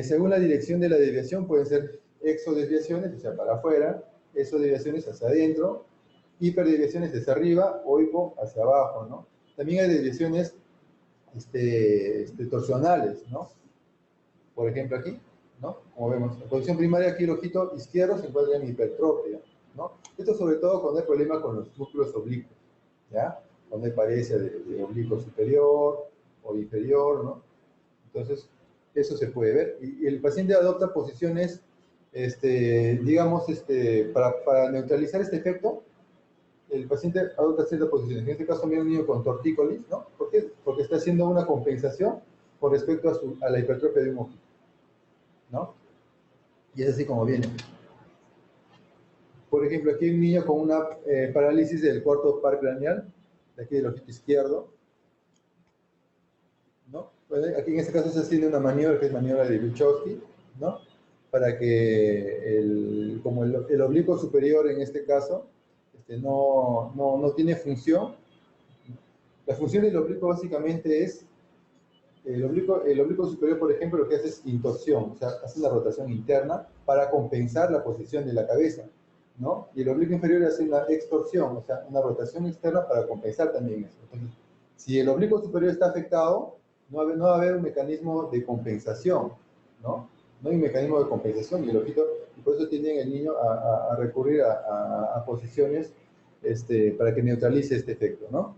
Según la dirección de la desviación, pueden ser exodesviaciones, o sea, para afuera, exodesviaciones hacia adentro, hiperdesviaciones hacia arriba o hipo hacia abajo, ¿no? También hay desviaciones torsionales, ¿no? Por ejemplo aquí, ¿no? Como vemos, en posición primaria aquí el ojito izquierdo se encuentra en hipertrofia, ¿no? Esto sobre todo cuando hay problema con los músculos oblicuos, ¿ya? Cuando hay parecia de oblicuo superior o inferior, ¿no? Entonces, eso se puede ver. Y el paciente adopta posiciones, digamos, para neutralizar este efecto, el paciente adopta ciertas posiciones. En este caso, mira un niño con tortícolis, ¿no? ¿Por qué? Porque está haciendo una compensación con respecto a la hipertrofia de un ojito, ¿no? Y es así como viene. Por ejemplo, aquí hay un niño con una parálisis del cuarto par craneal, de aquí del ojito izquierdo, ¿no? Aquí en este caso se haciendo una maniobra que es maniobra de Wilczewski, ¿no? Para que como el oblicuo superior en este caso no tiene función. La función del oblicuo básicamente es El oblicuo superior, por ejemplo, lo que hace es intorsión, o sea, hace una rotación interna para compensar la posición de la cabeza, ¿no? Y el oblicuo inferior hace una extorsión, o sea, una rotación externa para compensar también eso. Entonces, si el oblicuo superior está afectado, no va a haber un mecanismo de compensación, ¿no? No hay un mecanismo de compensación y y por eso tienden el niño a recurrir a posiciones para que neutralice este efecto, ¿no?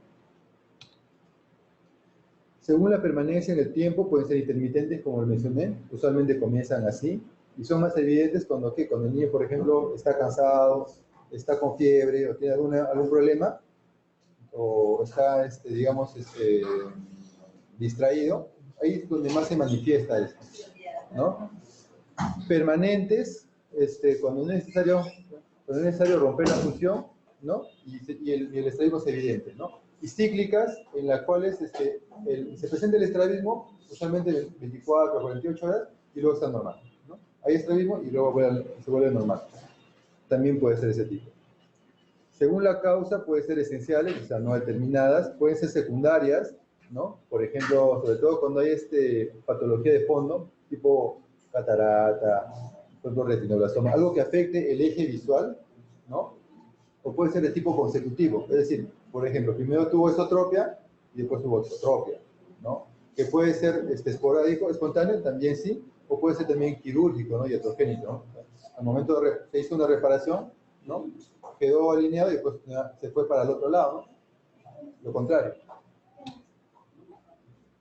Según la permanencia en el tiempo, pueden ser intermitentes, como lo mencioné, usualmente comienzan así, y son más evidentes cuando el niño, por ejemplo, está cansado, está con fiebre, o tiene algún problema, o está, digamos, distraído, ahí es donde más se manifiesta esto, ¿no? Permanentes, cuando es necesario romper la función, ¿no? Y el estrabismo es evidente, ¿no? Y cíclicas, en las cuales se presenta el estrabismo, usualmente 24 a 48 horas, y luego está normal, ¿no? Hay estrabismo y luego se vuelve normal. También puede ser ese tipo. Según la causa, puede ser esenciales, o sea, no determinadas, pueden ser secundarias, ¿no? Por ejemplo, sobre todo cuando hay patología de fondo, tipo catarata, por ejemplo, retinoblastoma, algo que afecte el eje visual, ¿no? O puede ser de tipo consecutivo, es decir, por ejemplo, primero tuvo esotropia y después tuvo exotropia, ¿no? Que puede ser esporádico, espontáneo, también sí, o puede ser también quirúrgico, ¿no? Y iatrogénico, ¿no? Al momento se hizo una reparación, ¿no? Quedó alineado y después se fue para el otro lado, ¿no? Lo contrario.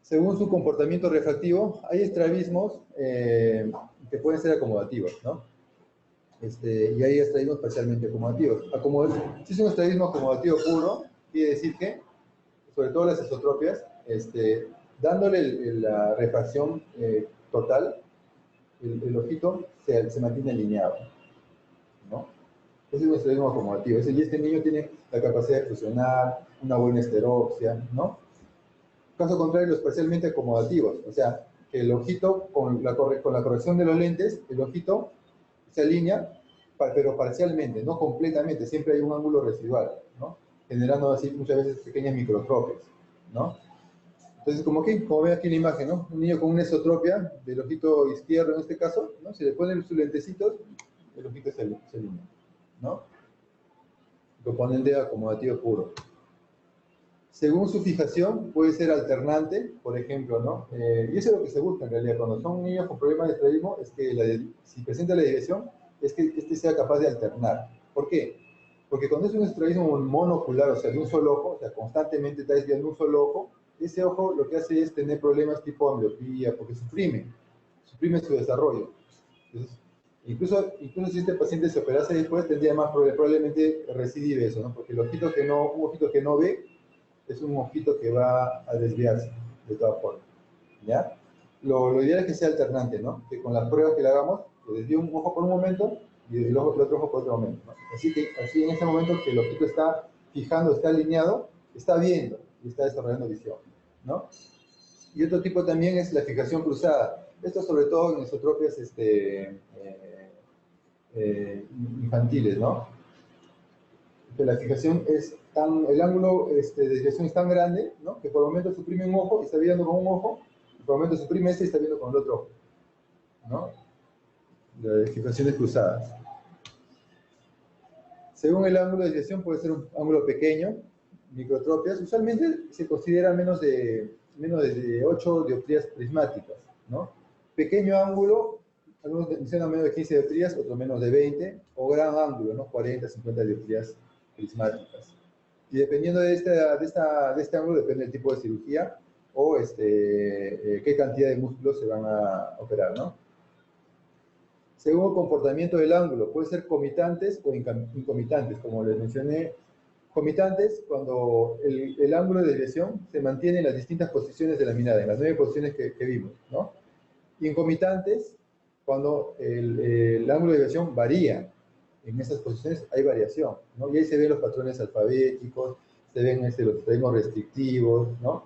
Según su comportamiento refractivo, hay estrabismos que pueden ser acomodativos, ¿no? Y hay estrabismos parcialmente acomodativos. Si es un estrabismo acomodativo puro, quiere decir que, sobre todo las esotropias, dándole la refracción total, el ojito se mantiene alineado, ¿no? Ese es un estrabismo acomodativo. Y este niño tiene la capacidad de fusionar, una buena esteropsia, ¿no? Caso contrario, los parcialmente acomodativos, o sea, que el ojito, con la corrección de los lentes, el ojito se alinea, pero parcialmente, no completamente, siempre hay un ángulo residual, ¿no? Generando así muchas veces pequeñas microtropias, ¿no? Entonces, como ve aquí la imagen, ¿no? Un niño con una esotropia del ojito izquierdo en este caso, ¿no? Se le ponen sus lentecitos, el ojito se alinea, ¿no? Lo ponen de acomodativo puro. Según su fijación, puede ser alternante, por ejemplo, ¿no? Y eso es lo que se busca en realidad. Cuando son niños con problemas de estrabismo, es que si presenta la desviación, es que sea capaz de alternar. ¿Por qué? Porque cuando es un estrabismo monocular, o sea, de un solo ojo, o sea, constantemente está desviando un solo ojo, ese ojo lo que hace es tener problemas tipo ambliopía, porque suprime su desarrollo. Entonces, incluso si este paciente se operase después, tendría más probablemente recidive eso, ¿no? Porque un ojito que no ve, es un ojito que va a desviarse, de todas formas, ¿ya? Lo ideal es que sea alternante, ¿no? Que con las pruebas que le hagamos, que desvíe un ojo por un momento y el otro ojo por otro momento, ¿no? Así en ese momento que el ojito está fijando, está alineado, está viendo y está desarrollando visión, ¿no? Y otro tipo también es la fijación cruzada. Esto sobre todo en esotropias infantiles, ¿no? Que la fijación el ángulo de desviación es tan grande, ¿no? Que por el momento suprime un ojo y está viendo con un ojo, y por el momento suprime y está viendo con el otro ojo, ¿no? Las fijaciones cruzadas. Según el ángulo de desviación puede ser un ángulo pequeño, microtropias, usualmente se considera menos de 8 dioptrías prismáticas, ¿no? Pequeño ángulo, algunos mencionan menos de 15 dioptrías, otros menos de 20, o gran ángulo, ¿no? 40, 50 dioptrías prismáticas. Y dependiendo de este ángulo, depende del tipo de cirugía o qué cantidad de músculos se van a operar, ¿no? Según el comportamiento del ángulo, puede ser comitantes o incomitantes, como les mencioné. Comitantes, cuando el ángulo de desviación se mantiene en las distintas posiciones de la mirada, en las 9 posiciones que vimos, ¿no? Incomitantes, cuando el ángulo de desviación varía. En esas posiciones hay variación, ¿no? Y ahí se ven los patrones alfabéticos, se ven los estrabismos restrictivos, ¿no?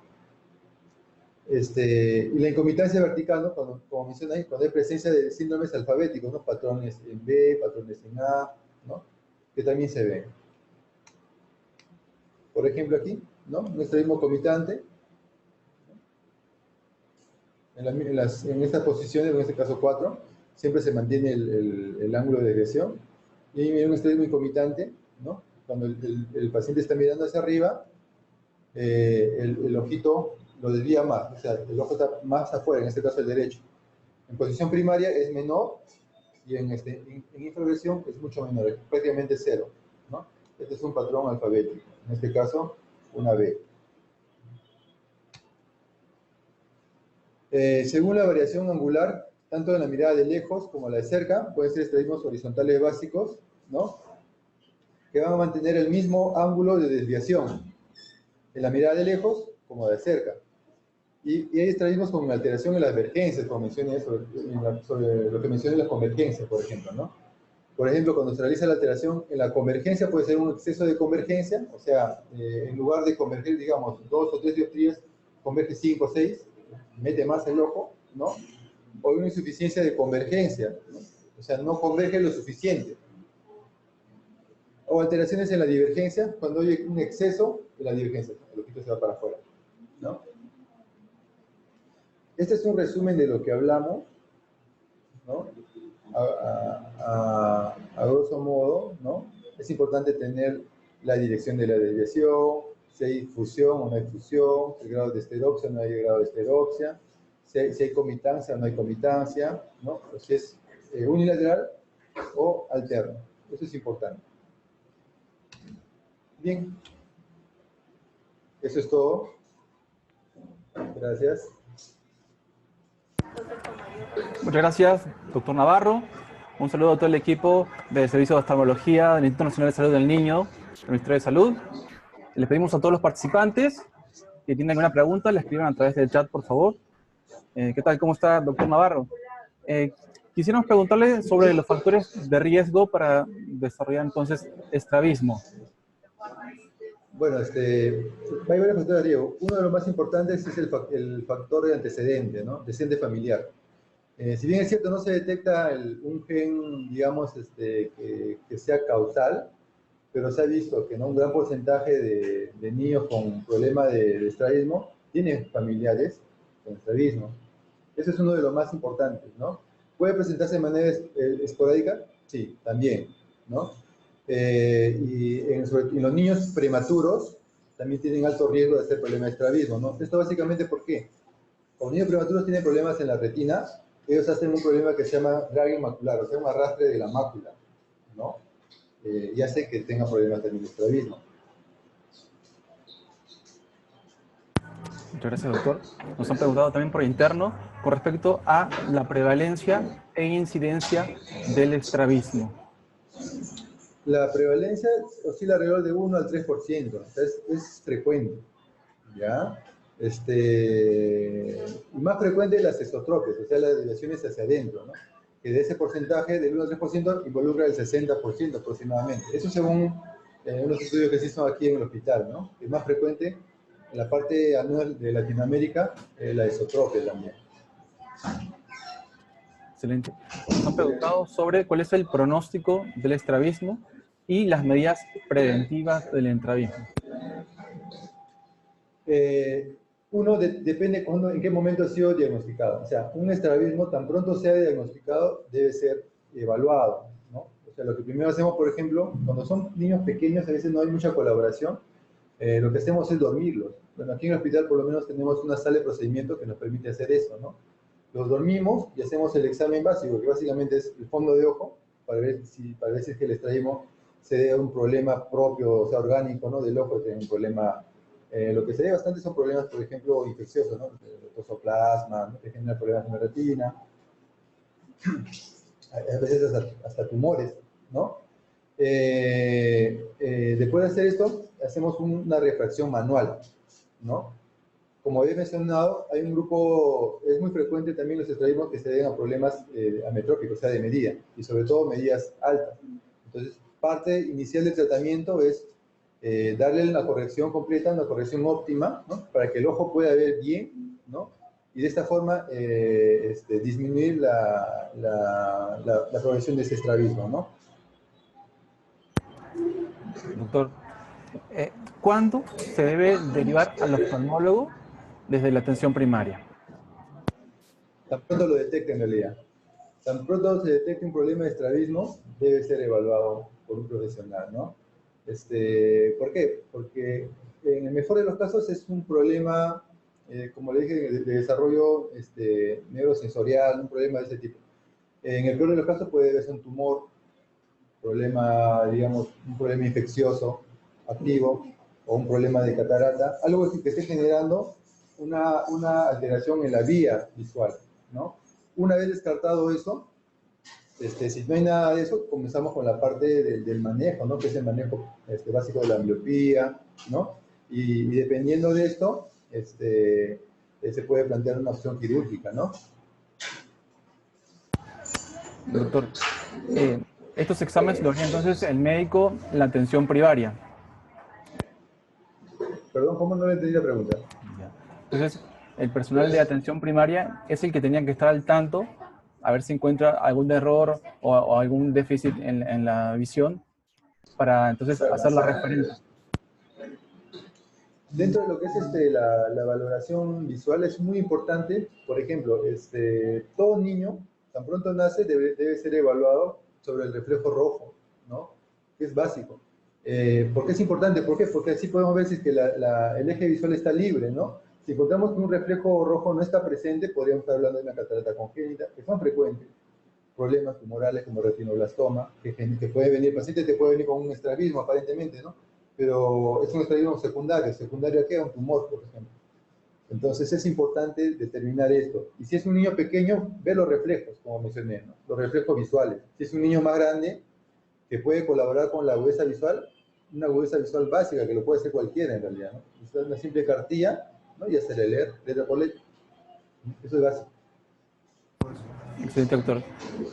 Y la incomitancia vertical, ¿no? Como menciona ahí, cuando hay presencia de síndromes alfabéticos, ¿no? Patrones en B, patrones en A, ¿no? Que también se ven. Por ejemplo aquí, ¿no? Un estrabismo comitante. en estas posiciones, en este caso 4, siempre se mantiene el ángulo de desviación. Y hay un estrabismo concomitante, ¿no? Cuando el paciente está mirando hacia arriba, el ojito lo desvía más, o sea, el ojo está más afuera, en este caso el derecho. En posición primaria es menor y en introversión es mucho menor, es prácticamente cero, ¿no? Este es un patrón alfabético, en este caso una B. Según la variación angular, tanto en la mirada de lejos como la de cerca, pueden ser estrabismos horizontales básicos, ¿no? Que van a mantener el mismo ángulo de desviación en la mirada de lejos como de cerca. Y hay estrabismos con alteración en las divergencias, como mencioné sobre lo que mencioné en las convergencias, por ejemplo, ¿no? Por ejemplo, cuando se realiza la alteración en la convergencia, puede ser un exceso de convergencia, o sea, en lugar de converger, digamos, 2 o 3 dioptrías, converge 5 o 6, mete más el ojo, ¿no? O una insuficiencia de convergencia, ¿no? O sea, no converge lo suficiente. O alteraciones en la divergencia, cuando hay un exceso de la divergencia, el ojito se va para afuera, ¿no? Este es un resumen de lo que hablamos, ¿no? A grosso modo, ¿no? Es importante tener la dirección de la desviación, si hay fusión o no hay fusión, el grado de esteropsia o no hay grado de esteropsia, si hay comitancia o no hay comitancia, ¿no? O si es unilateral o alterno. Eso es importante. Bien. Eso es todo. Gracias. Muchas gracias, doctor Navarro. Un saludo a todo el equipo del Servicio de Oftalmología del Instituto Nacional de Salud del Niño, del Ministerio de Salud. Les pedimos a todos los participantes que tienen alguna pregunta, la escriban a través del chat, por favor. ¿Qué tal? ¿Cómo está, doctor Navarro? Quisiéramos preguntarle sobre los factores de riesgo para desarrollar entonces estrabismo. Bueno, hay varios factores de riesgo. Uno de los más importantes es el factor de antecedente, ¿no? Antecedente familiar. Si bien es cierto, no se detecta un gen, digamos, que sea causal, pero se ha visto que, ¿no?, un gran porcentaje de niños con problema de estrabismo tienen familiares con estrabismo. Eso es uno de los más importantes, ¿no? ¿Puede presentarse de manera esporádica? Sí, también, ¿no? Y en los niños prematuros también tienen alto riesgo de hacer problema de estrabismo, ¿no? Esto básicamente, ¿por qué? Cuando los niños prematuros tienen problemas en la retina, ellos hacen un problema que se llama dragging macular, o sea, un arrastre de la mácula, ¿no? Y hace que tengan problemas también de estrabismo. Muchas gracias, doctor. Nos han preguntado también por interno con respecto a la prevalencia e incidencia del estrabismo. La prevalencia oscila alrededor de 1 al 3%, o sea, es frecuente, ¿ya? Y más frecuente las exotropias, o sea, las desviaciones hacia adentro, ¿no? Que de ese porcentaje, del 1 al 3%, involucra el 60% aproximadamente. Eso según unos estudios que se hizo aquí en el hospital, ¿no? Es más frecuente en la parte anual de Latinoamérica, la exotropia también. Excelente. Nos han preguntado sobre cuál es el pronóstico del estrabismo y las medidas preventivas del estrabismo. Depende en qué momento ha sido diagnosticado. O sea, un estrabismo tan pronto sea diagnosticado debe ser evaluado, ¿no? O sea, lo que primero hacemos, por ejemplo, cuando son niños pequeños, a veces no hay mucha colaboración, lo que hacemos es dormirlos. Bueno, aquí en el hospital por lo menos tenemos una sala de procedimiento que nos permite hacer eso, ¿no? Los dormimos y hacemos el examen básico, que básicamente es el fondo de ojo, para ver si es que el estrabismo se debe a un problema propio, o sea, orgánico, ¿no?, del ojo, que tiene un problema. Lo que se ve bastante son problemas, por ejemplo, infecciosos, ¿no? El toxoplasma, ¿no?, que genera problemas en la retina. A veces hasta tumores, ¿no? Después de hacer esto, hacemos una refracción manual, ¿no? Como había mencionado, hay un grupo, es muy frecuente también los estrabismos que se deben a problemas ametrópicos, o sea, de medida, y sobre todo medidas altas. Entonces, parte inicial del tratamiento es darle la corrección completa, una corrección óptima, ¿no?, para que el ojo pueda ver bien, ¿no? Y de esta forma disminuir la progresión de ese estrabismo, ¿no? Doctor, ¿cuándo se debe derivar al oftalmólogo desde la atención primaria? Tan pronto lo detecte en realidad. Tan pronto se detecte un problema de estrabismo, debe ser evaluado por un profesional, ¿no? ¿Por qué? Porque en el mejor de los casos es un problema, como le dije, de desarrollo neurosensorial, un problema de ese tipo. En el peor de los casos puede ser un tumor, problema, digamos, un problema infeccioso activo o un problema de catarata, algo que esté generando una alteración en la vía visual, ¿no? Una vez descartado eso, si no hay nada de eso, comenzamos con la parte del manejo, ¿no? Que es el manejo básico de la miopía, ¿no? Y dependiendo de esto, se puede plantear una opción quirúrgica, ¿no? Doctor, estos exámenes los haría entonces el médico en la atención primaria. Perdón, ¿cómo no le entendí la pregunta? Ya. Entonces, el personal de atención primaria es el que tenía que estar al tanto, a ver si encuentra algún error o algún déficit en la visión, para entonces hacer la referencia. Dentro de lo que es la valoración visual es muy importante, por ejemplo, todo niño, tan pronto nace, debe ser evaluado sobre el reflejo rojo, ¿no? Que es básico. ¿Por qué es importante? ¿Por qué? Porque así podemos ver si es que el eje visual está libre, ¿no? Si encontramos que un reflejo rojo no está presente, podríamos estar hablando de una catarata congénita, que son frecuentes. Problemas tumorales como retinoblastoma, que puede venir, el paciente te puede venir con un estrabismo aparentemente, ¿no? Pero es un estrabismo secundario. ¿Secundario a qué? A un tumor, por ejemplo. Entonces es importante determinar esto. Y si es un niño pequeño, ve los reflejos, como mencioné, ¿no? Los reflejos visuales. Si es un niño más grande, que puede colaborar con la agudeza visual, una agudeza visual básica, que lo puede hacer cualquiera en realidad, ¿no? Es una simple cartilla, ¿no? Y hacerle leer, letra por letra. Eso es básico. Excelente, doctor.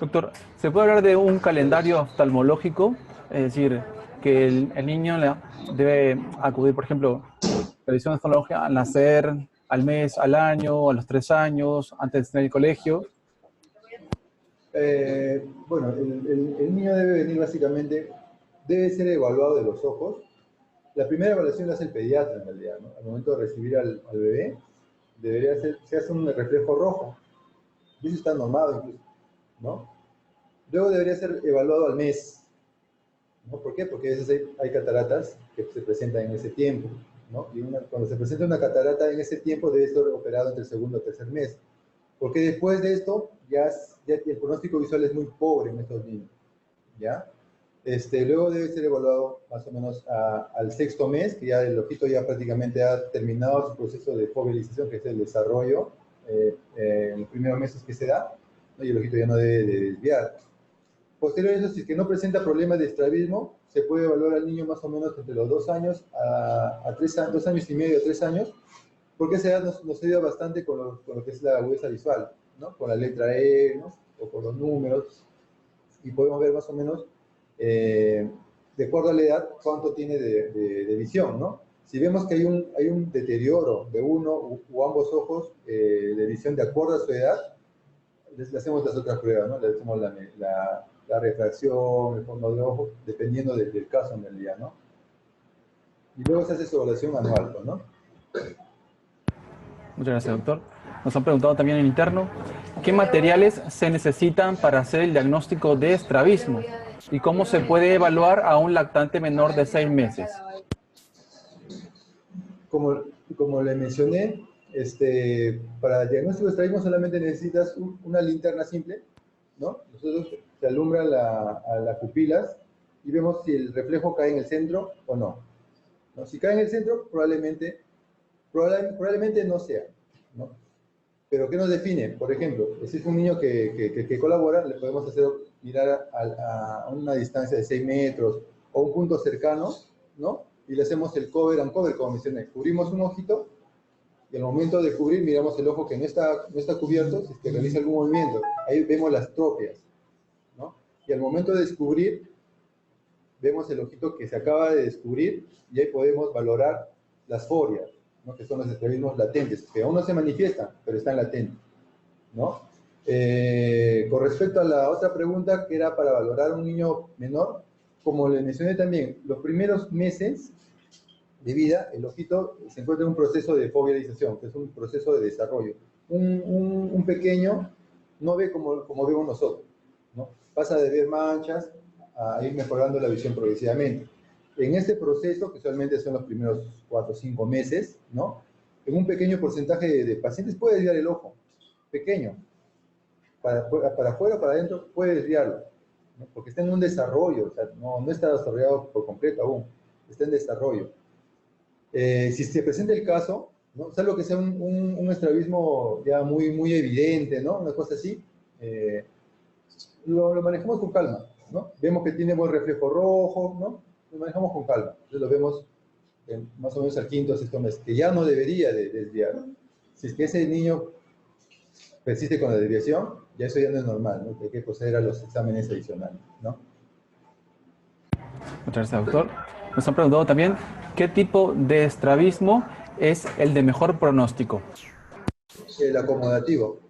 Doctor, ¿se puede hablar de un calendario oftalmológico? Es decir, que el niño debe acudir, por ejemplo, revisión oftalmológica al nacer, al mes, al año, a los 3 años, antes de tener el colegio. Bueno, el niño debe venir básicamente, debe ser evaluado de los ojos. La primera evaluación la hace el pediatra en realidad, ¿no? Al momento de recibir al bebé, se hace un reflejo rojo. Y eso está normado incluso, ¿no? Luego debería ser evaluado al mes, ¿no? ¿Por qué? Porque a veces hay cataratas que se presentan en ese tiempo, ¿no? Y cuando se presenta una catarata en ese tiempo debe ser operado entre el segundo o tercer mes. Porque después de esto, ya el pronóstico visual es muy pobre en estos niños, ¿ya? Luego debe ser evaluado más o menos al sexto mes, que ya el ojito ya prácticamente ha terminado su proceso de fovealización, que es el desarrollo, en los primeros meses que se da, ¿no? Y el ojito ya no debe de desviar. Posterior a eso, si es que no presenta problemas de estrabismo, se puede evaluar al niño más o menos entre los 2 años a 3 años, 2 años y medio, 3 años, porque esa edad nos ayuda bastante con lo que es la agudeza visual, ¿no? Con la letra E, ¿no? O con los números, y podemos ver más o menos, de acuerdo a la edad, cuánto tiene de visión, ¿no? Si vemos que hay un deterioro de uno u ambos ojos de visión de acuerdo a su edad, le hacemos las otras pruebas, ¿no? Le hacemos la refracción, el fondo de ojo, dependiendo del caso en realidad, ¿no? Y luego se hace su evaluación anual, ¿no? Muchas gracias, doctor. Nos han preguntado también en interno, ¿qué materiales se necesitan para hacer el diagnóstico de estrabismo? ¿Y cómo se puede evaluar a un lactante menor de 6 meses? Como le mencioné, para el diagnóstico de estrabismo solamente necesitas una linterna simple, ¿no? Nosotros se alumbra a las pupilas y vemos si el reflejo cae en el centro o no, ¿no? Si cae en el centro, probablemente no sea, ¿no? Pero ¿qué nos define? Por ejemplo, si es un niño que colabora, le podemos hacer mirar a una distancia de 6 metros o un punto cercano, ¿no? Y le hacemos el cover and cover, como mencioné. Cubrimos un ojito y al momento de cubrir miramos el ojo que no está cubierto, si es que realiza algún movimiento. Ahí vemos las tropias, ¿no? Y al momento de descubrir, vemos el ojito que se acaba de descubrir y ahí podemos valorar las forias, ¿no? Que son los estrabismos latentes, que aún no se manifiestan, pero están latentes, ¿no? Con respecto a la otra pregunta, que era para valorar a un niño menor, como le mencioné también, los primeros meses de vida, el ojito se encuentra en un proceso de fovealización, que es un proceso de desarrollo. un pequeño no ve como vemos nosotros, ¿no? Pasa de ver manchas a ir mejorando la visión progresivamente. En este proceso, que usualmente son los primeros 4 o 5 meses, ¿no? En un pequeño porcentaje de pacientes puede desviar el ojo, pequeño, para afuera o para adentro puede desviarlo, ¿no? Porque está en un desarrollo, o sea, no está desarrollado por completo aún, está en desarrollo. Si se presenta el caso, ¿no? Salvo que sea un estrabismo ya muy evidente, ¿no? Una cosa así, lo manejamos con calma, ¿no? Vemos que tiene buen reflejo rojo, ¿no? Lo manejamos con calma. Entonces lo vemos más o menos al quinto o sexto mes, que ya no debería de desviar. Si es que ese niño persiste con la desviación, ya eso ya no es normal, ¿no? Hay que proceder a los exámenes adicionales, ¿no? Muchas gracias, doctor. Nos han preguntado también qué tipo de estrabismo es el de mejor pronóstico. El acomodativo.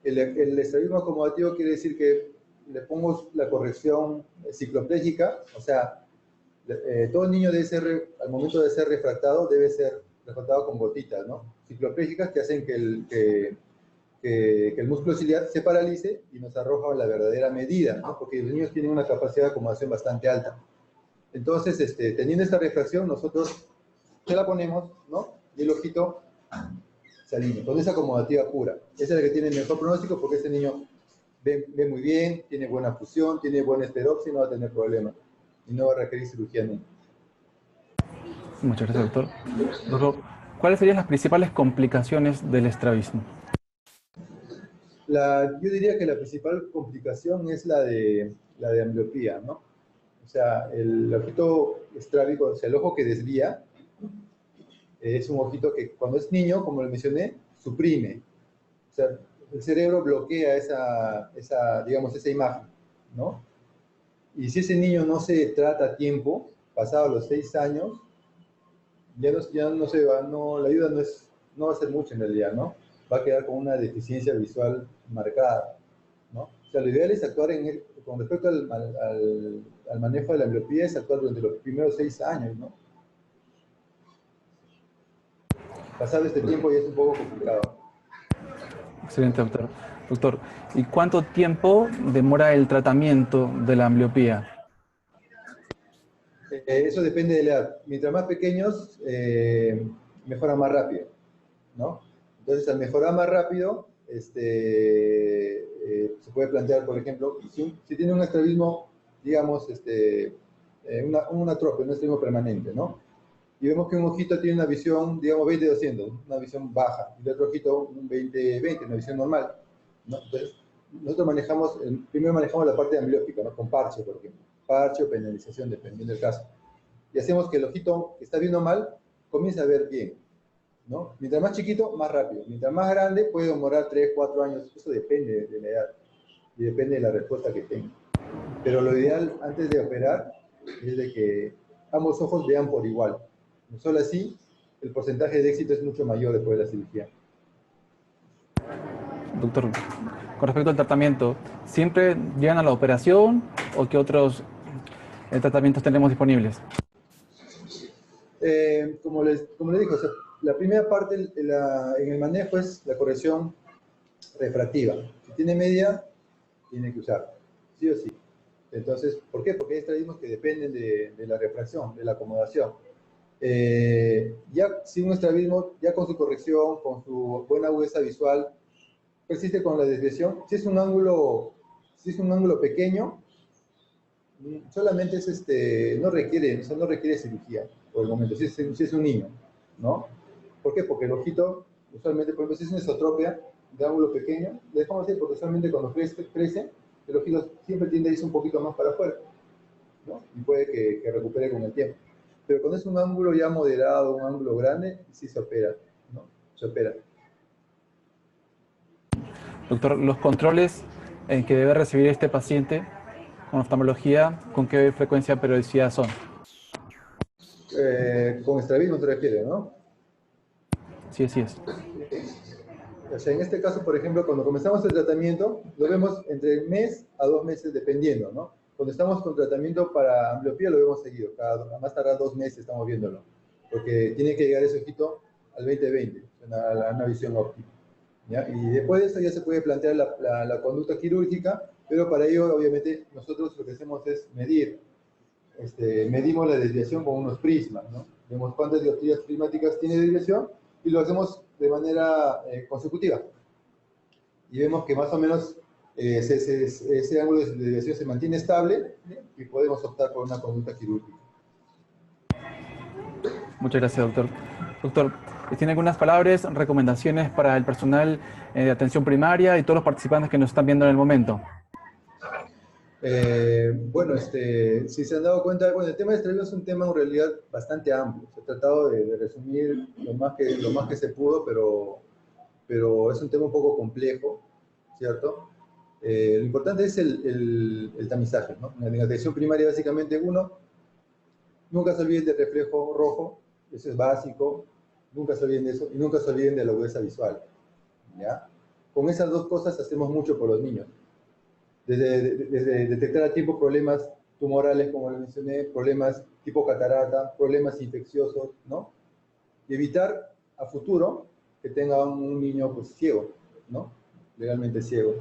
El estrabismo acomodativo quiere decir que le pongo la corrección cicloplégica, o sea, todo niño debe ser, al momento de ser refractado, debe ser refractado con gotitas, ¿no? Cicloplégicas que hacen que el músculo ciliar se paralice y nos arroja la verdadera medida, ¿no? Porque los niños tienen una capacidad de acomodación bastante alta. Entonces, teniendo esta refracción, nosotros se la ponemos, ¿no? Y el ojito se alinea, con esa acomodativa pura. Esa es la que tiene el mejor pronóstico porque este niño ve muy bien, tiene buena fusión, tiene buena esteropsia y no va a tener problemas. Y no va a requerir cirugía nunca. Muchas gracias, doctor. Doctor, ¿cuáles serían las principales complicaciones del estrabismo? Yo diría que la principal complicación es la de ambliopía, ¿no? O sea, el ojito estrábico, o sea, el ojo que desvía, es un ojito que cuando es niño, como lo mencioné, suprime. O sea, el cerebro bloquea digamos, esa imagen, ¿no? Y si ese niño no se trata a tiempo, pasado los 6 años, ya no se va, no, la ayuda no va a ser mucho en realidad, ¿no? Va a quedar con una deficiencia visual marcada, ¿no? O sea, lo ideal es actuar con respecto al manejo de la ambliopía, es actuar durante los primeros 6 años, ¿no? Pasado este tiempo ya es un poco complicado. Excelente, doctor. Doctor, ¿y cuánto tiempo demora el tratamiento de la ambliopía? Eso depende de la edad. Mientras más pequeños, mejoran más rápido, ¿no? Entonces, al mejorar más rápido, se puede plantear, por ejemplo, si tiene un estrabismo, digamos, una atrofia, un estrabismo permanente, ¿no? Y vemos que un ojito tiene una visión, digamos, 20-200, una visión baja, y el otro ojito un 20-20, una visión normal, ¿no? Entonces, nosotros primero manejamos la parte ambliópica, ¿no? Con parche, por ejemplo. Parche o penalización, dependiendo del caso. Y hacemos que el ojito que está viendo mal comience a ver bien, ¿no? Mientras más chiquito, más rápido. Mientras más grande, puede demorar 3, 4 años. Eso depende de la edad y depende de la respuesta que tenga. Pero lo ideal antes de operar es de que ambos ojos vean por igual. Solo así, el porcentaje de éxito es mucho mayor después de la cirugía. Doctor, con respecto al tratamiento, ¿siempre llegan a la operación o qué otros tratamientos tenemos disponibles? Como les digo, o sea, la primera parte en el manejo es la corrección refractiva. Si tiene media, tiene que usar, sí o sí. Entonces, ¿por qué? Porque hay estrabismos que dependen de la refracción, de la acomodación. Ya si un estrabismo, ya con su corrección, con su buena agudeza visual, persiste con la desviación, si es un ángulo pequeño, solamente no requiere cirugía por el momento, si es un niño, ¿no? ¿Por qué? Porque el ojito, usualmente, por ejemplo, si es una esotropia de ángulo pequeño, le dejamos así porque usualmente cuando crece, el ojito siempre tiende a irse un poquito más para afuera, ¿no? Y puede que recupere con el tiempo. Pero cuando es un ángulo ya moderado, un ángulo grande, sí se opera, ¿no? Se opera. Doctor, los controles que debe recibir este paciente con oftalmología, ¿con qué frecuencia, periodicidad son? Con estrabismo se refiere, ¿no? Sí, así es. O sea, en este caso, por ejemplo, cuando comenzamos el tratamiento, lo vemos entre mes a 2 meses, dependiendo, ¿no? Cuando estamos con tratamiento para ambliopía, lo vemos seguido. A más tardar 2 meses estamos viéndolo. Porque tiene que llegar ese ojito al 20/20, a una visión óptima. ¿ya? Y después de eso ya se puede plantear la conducta quirúrgica, pero para ello, obviamente, nosotros lo que hacemos es medir. Medimos la desviación con unos prismas, ¿no? Vemos cuántas dioptrías prismáticas tiene desviación y lo hacemos de manera consecutiva. Y vemos que más o menos ese ángulo de desviación se mantiene estable, ¿sí? Y podemos optar por una conducta quirúrgica. Muchas gracias, doctor. Doctor, ¿tiene algunas palabras, recomendaciones para el personal de atención primaria y todos los participantes que nos están viendo en el momento? Bueno, si se han dado cuenta, bueno, el tema de estrabismo es un tema en realidad bastante amplio. Se ha tratado de resumir lo más que se pudo, pero es un tema un poco complejo, ¿cierto? Lo importante es el tamizaje, ¿no? En la atención primaria, básicamente, nunca se olviden del reflejo rojo, eso es básico, nunca se olviden de eso, y nunca se olviden de la agudeza visual, ¿ya? Con esas dos cosas hacemos mucho por los niños. Desde detectar a tiempo problemas tumorales, como les mencioné, problemas tipo catarata, problemas infecciosos, ¿no? Y evitar a futuro que tenga un niño pues ciego, ¿no? Legalmente ciego.